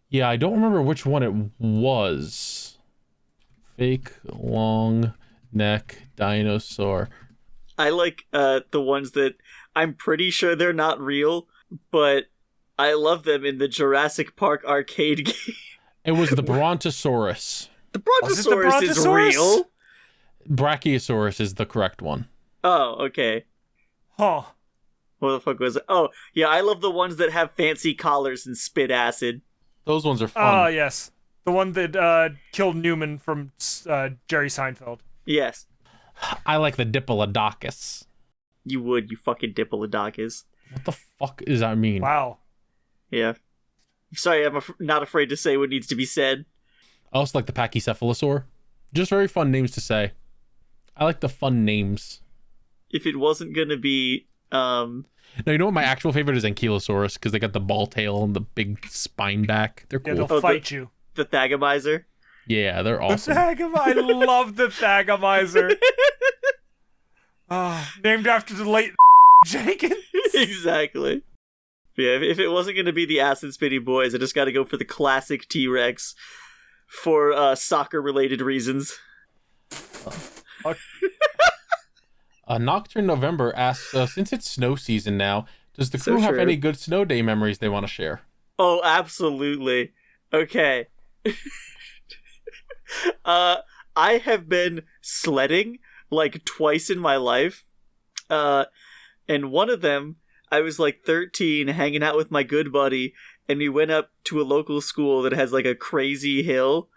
Yeah, I don't remember which one it was. Fake long neck dinosaur. I like the ones that I'm pretty sure they're not real, but I love them in the Jurassic Park arcade game. It was the Brontosaurus. The Brontosaurus is real. Brachiosaurus is the correct one. Oh, okay. Huh. What the fuck was it? Oh, yeah, I love the ones that have fancy collars and spit acid. Those ones are fun. Ah, yes. The one that killed Newman from Jerry Seinfeld. Yes. I like the Diplodocus. You would, you fucking Diplodocus. What the fuck does that mean? Wow. Yeah. Sorry, I'm not afraid to say what needs to be said. I also like the Pachycephalosaur. Just very fun names to say. I like the fun names. If it wasn't gonna be, No, you know what my actual favorite is? Ankylosaurus, because they got the ball tail and the big spine back. They're cool. Yeah, they'll fight you. the Thagomizer. Yeah, they're awesome. I love the Thagomizer. Named after the late Jenkins. Exactly. Yeah, if it wasn't going to be the Acid Spitty Boys, I just got to go for the classic T-Rex for soccer-related reasons. Nocturne November asks, since it's snow season now, does the crew have any good snow day memories they want to share? Oh, absolutely. Okay. I have been sledding like twice in my life. And one of them, I was like 13, hanging out with my good buddy, and we went up to a local school that has like a crazy hill.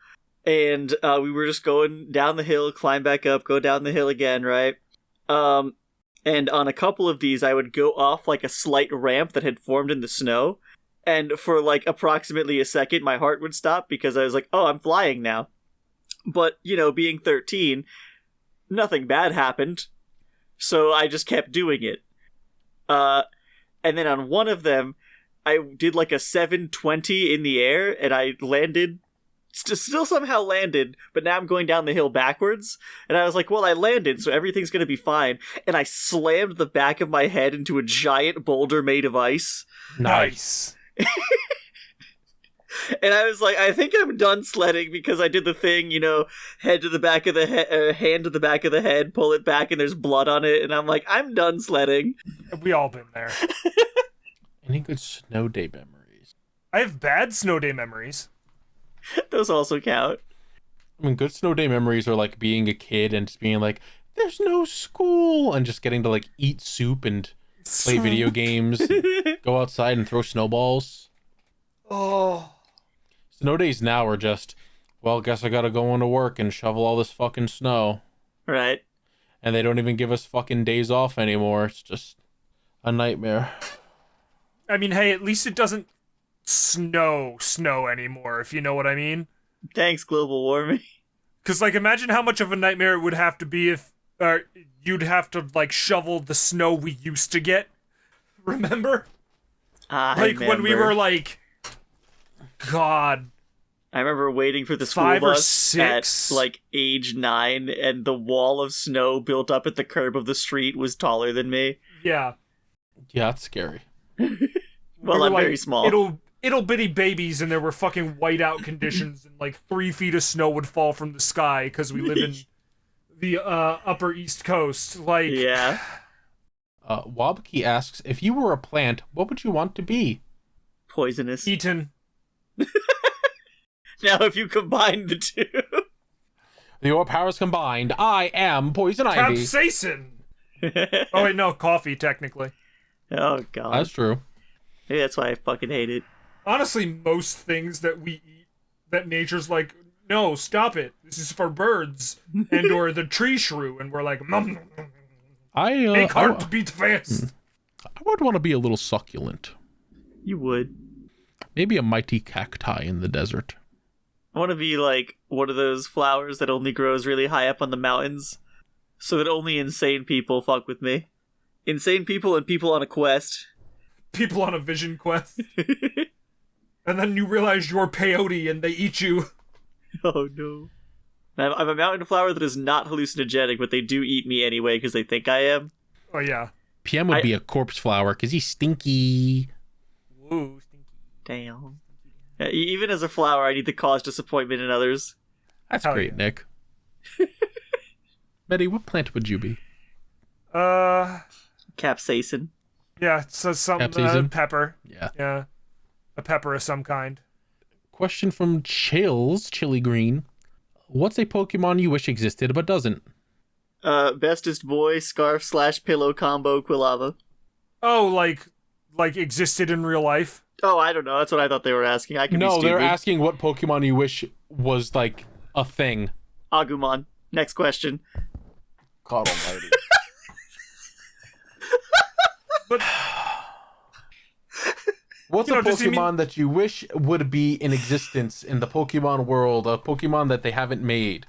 And we were just going down the hill, climb back up, go down the hill again, right? And on a couple of these, I would go off like a slight ramp that had formed in the snow. And for like approximately a second, my heart would stop because I was like, oh, I'm flying now. But, you know, being 13, nothing bad happened. So I just kept doing it. And then on one of them, I did like a 720 in the air and I landed, still somehow landed, but now I'm going down the hill backwards. And I was like, well, I landed, so everything's going to be fine. And I slammed the back of my head into a giant boulder made of ice. Nice. And I was like, I think I'm done sledding because I did the thing, you know, head to the back of the head, hand to the back of the head, pull it back, and there's blood on it. And I'm like, I'm done sledding. We all been there. Any good snow day memories? I have bad snow day memories. Those also count. I mean, good snow day memories are like being a kid and just being like, there's no school, and just getting to like eat soup and play video games, go outside and throw snowballs. Oh. Snow days now are just, well, guess I gotta go into work and shovel all this fucking snow. Right. And they don't even give us fucking days off anymore. It's just a nightmare. I mean, hey, at least it doesn't snow anymore, if you know what I mean. Thanks, global warming. Because, like, imagine how much of a nightmare it would have to be if you'd have to, like, shovel the snow we used to get. Remember? Like, when we were, like, God. I remember waiting for the school 5 or bus 6 at, like, age 9, and the wall of snow built up at the curb of the street was taller than me. Yeah. Yeah, that's scary. Well, I'm very small. It'll bitty babies, and there were fucking whiteout conditions, and like 3 feet of snow would fall from the sky because we live in the upper East Coast. Like, yeah. Wabki asks, if you were a plant, what would you want to be? Poisonous. Eaten. Now, if you combine the two. Your powers combined, I am Poison Ivy. Capsaicin! Oh, wait, no, coffee, technically. Oh, God. That's true. Maybe that's why I fucking hate it. Honestly, most things that we eat, that nature's like, no, stop it. This is for birds, and or the tree shrew, and we're like, make heart beat fast. I would want to be a little succulent. You would. Maybe a mighty cacti in the desert. I want to be like one of those flowers that only grows really high up on the mountains, so that only insane people fuck with me. Insane people and people on a quest. People on a vision quest. And then you realize you're peyote and they eat you. Oh no. I'm a mountain flower that is not hallucinogenic, but they do eat me anyway because they think I am. Oh yeah. PM would be a corpse flower because he's stinky. Woo, stinky. Damn. Yeah, even as a flower, I need to cause disappointment in others. That's great, yeah. Nick. Metty, what plant would you be? Capsaicin. Yeah, so some pepper. Yeah. Yeah. A pepper of some kind. Question from Chills, Chili Green. What's a Pokemon you wish existed but doesn't? Bestest boy, scarf / pillow combo, Quilava. Oh, like existed in real life? Oh, I don't know. That's what I thought they were asking. I can be No, stupid. they're asking what Pokemon you wish was like a thing. Agumon. Next question. God almighty. But what's a Pokemon that you wish would be in existence in the Pokemon world? A Pokemon that they haven't made.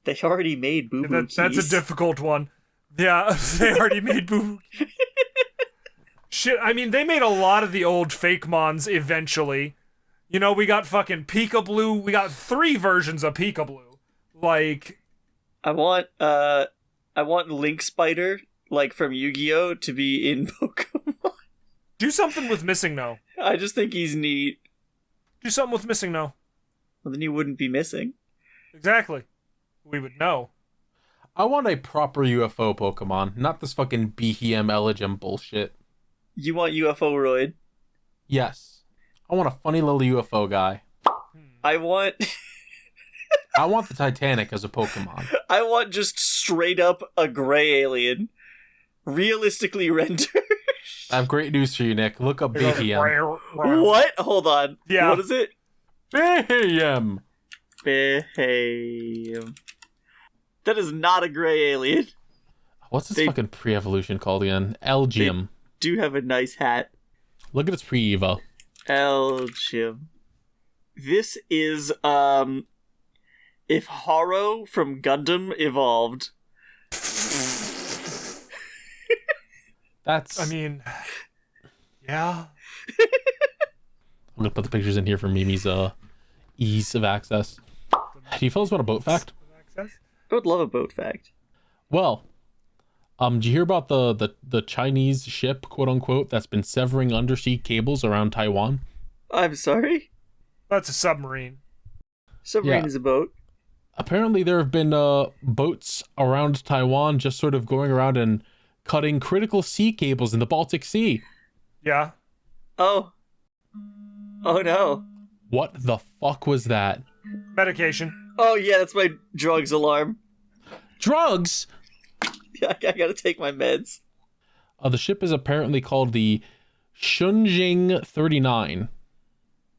They already made Boo Boo Keys. That's a difficult one. Yeah, they already made Boo Boo Keys. Shit, I mean, they made a lot of the old fake mons eventually. You know, we got fucking Pika-Blue. We got 3 versions of Pika-Blue. Like, I want Link Spider, like from Yu-Gi-Oh, to be in Pokemon. Do something with Missing No. I just think he's neat. Do something with Missing No. Well, then he wouldn't be missing. Exactly. We would know. I want a proper UFO Pokemon, not this fucking BHM Elegem bullshit. You want UFO-roid? Yes. I want a funny little UFO guy. I want the Titanic as a Pokemon. I want just straight up a gray alien. Realistically rendered. I have great news for you, Nick. Look up BHM. What? Hold on. Yeah. What is it? BHM. Behave. That is not a gray alien. What's this fucking pre-evolution called again? Elgium. Do have a nice hat. Look at its pre-evo. Elgium. This is if Haro from Gundam evolved. That's. I mean, yeah. I'm gonna put the pictures in here for Mimi's ease of access. Do you fellas want a boat fact? I would love a boat fact. Well, did you hear about the Chinese ship, quote unquote, that's been severing undersea cables around Taiwan? I'm sorry? That's a submarine. Submarine is a boat. Apparently there have been boats around Taiwan just sort of going around and cutting critical sea cables in the Baltic Sea. Yeah. Oh no. What the fuck was that? Medication. Oh yeah, that's my drugs alarm. Drugs? Yeah, I gotta take my meds. The ship is apparently called the Shunjing 39.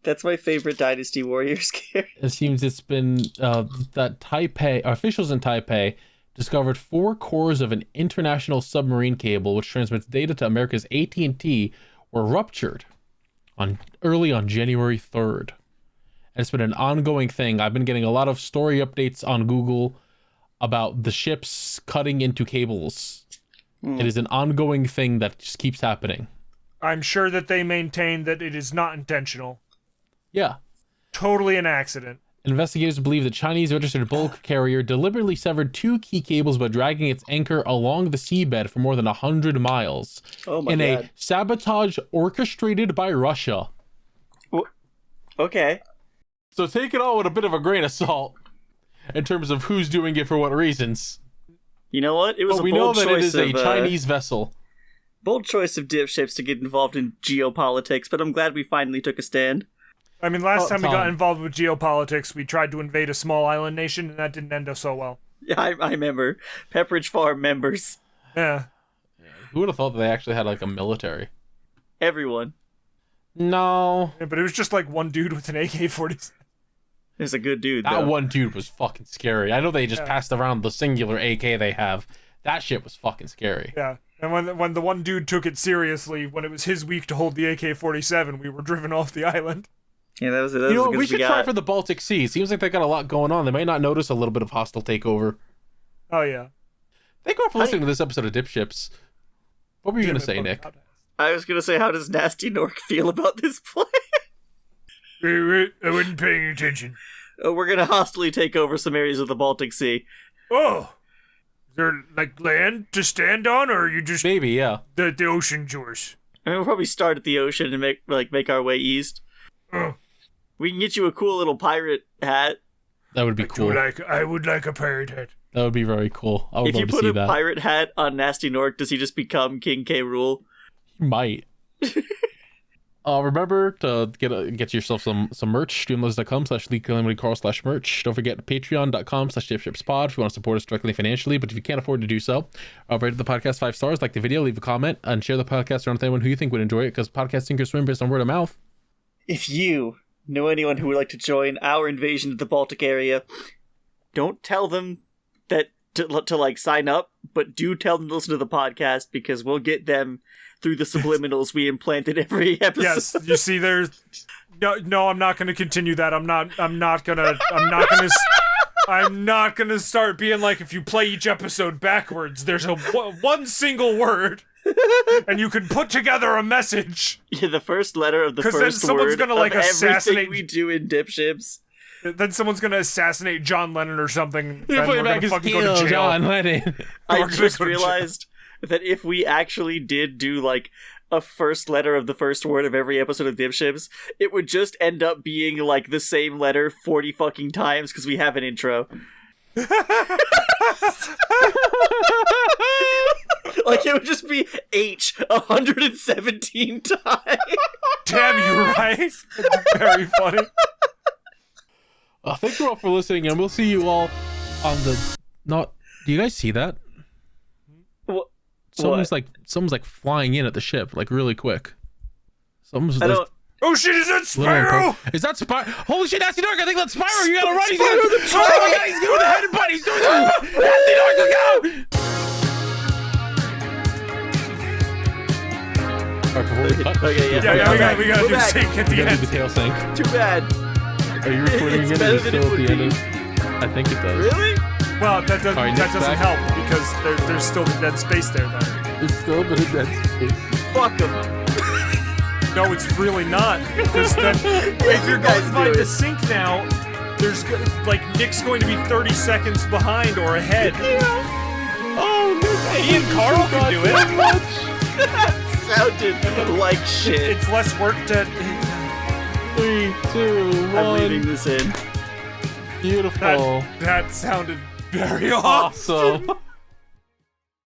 That's my favorite Dynasty Warriors character. It seems it's been that officials in Taipei discovered 4 cores of an international submarine cable which transmits data to America's AT&T were ruptured early on January 3rd. And it's been an ongoing thing. I've been getting a lot of story updates on Google about the ships cutting into cables. It is an ongoing thing that just keeps happening. I'm sure that they maintain that it is not intentional. Yeah. Totally an accident. Investigators believe the Chinese registered bulk carrier deliberately severed 2 key cables by dragging its anchor along the seabed for more than 100 miles. Oh my God. A sabotage orchestrated by Russia. Okay. So take it all with a bit of a grain of salt in terms of who's doing it for what reasons. You know what? It was we a bold know that choice it is a Chinese vessel. Bold choice of DipShips to get involved in geopolitics, but I'm glad we finally took a stand. I mean, last time we got involved with geopolitics, we tried to invade a small island nation, and that didn't end us so well. Yeah, I remember. Pepperidge Farm members. Yeah. Who would have thought that they actually had like a military? Everyone. No. Yeah, but it was just like one dude with an AK-47. He's a good dude, That though. one dude was fucking scary. I know they just passed around the singular AK they have. That shit was fucking scary. Yeah, and when the one dude took it seriously, when it was his week to hold the AK-47, we were driven off the island. Yeah, that was as You know, good we as should try for the Baltic Sea. Seems like they got a lot going on. They might not notice a little bit of hostile takeover. Oh yeah. Thank you all for listening to this episode of DipShips. What were you going to say, Nick? I was gonna say, how does Gnasty Gnorc feel about this plan? I wasn't paying attention. We're gonna hostily take over some areas of the Baltic Sea. Oh! Is there, like, land to stand on, or are you just Maybe, yeah. the ocean shores? I mean, we'll probably start at the ocean and make our way east. Oh. We can get you a cool little pirate hat. That would be cool. I would like a pirate hat. That would be very cool. I would If you love to put see a that. pirate hat on Gnasty Gnorc, does he just become King K. Rool? You might. Remember to get yourself some merch. Streamlabs.com/LeeCalamity/merch. Don't forget Patreon.com/DipShipsPod if you want to support us directly financially. But if you can't afford to do so, rate the podcast 5 stars, like the video, leave a comment, and share the podcast around with anyone who you think would enjoy it, because podcasts sink or swim based on word of mouth. If you know anyone who would like to join our invasion of the Baltic area, don't tell them that to like sign up, but do tell them to listen to the podcast, because we'll get them through the subliminals we implanted every episode. Yes, you see, there's no. I'm not going to continue that. I'm not gonna start being like, if you play each episode backwards, there's one single word, and you can put together a message. Yeah, the first letter of the 'Cause then first someone's word gonna, like, of assassinate- everything we do in DipShips. Then someone's gonna assassinate John Lennon or something. You And put we're back gonna his fucking go to heel, jail. John Lennon. I We're gonna just go to jail. realized that if we actually did do like a first letter of the first word of every episode of DipShips, it would just end up being like the same letter 40 fucking times because we have an intro. Like, it would just be H 117 times. Damn, you're right. It's very funny. Thank you all for listening, and we'll see you all on the... Do you guys see that? Someone's like flying in at the ship, like really quick. Oh shit, is that Spyro? Is that Spyro? Holy shit, Gnasty Gnorc! I think that's Spyro! You gotta run! He's doing the oh my god, he's doing the head butt! He's doing the Gnasty Gnorc, let's go! Alright, before we cut, Okay, yeah. Yeah, we gotta do back. sync at the we gotta end. do the tail sync. Too bad. Are you recording It's again? better Is it than still it at the would end be. of... I think it does. Really? Well, that doesn't, Alright, that Nick's doesn't back. help, because there's still the dead space there, though. It's still a bit of dead space. Fuck him. No, it's really not. Because then, if you're guys going by do the it. sync now, there's like Nick's going to be 30 seconds behind or ahead. Oh, Nick, Me and Carl can do it. That sounded like shit. It's less work to. 3, 2, 1. I'm leaving this in. Beautiful. That sounded very awesome. Awesome.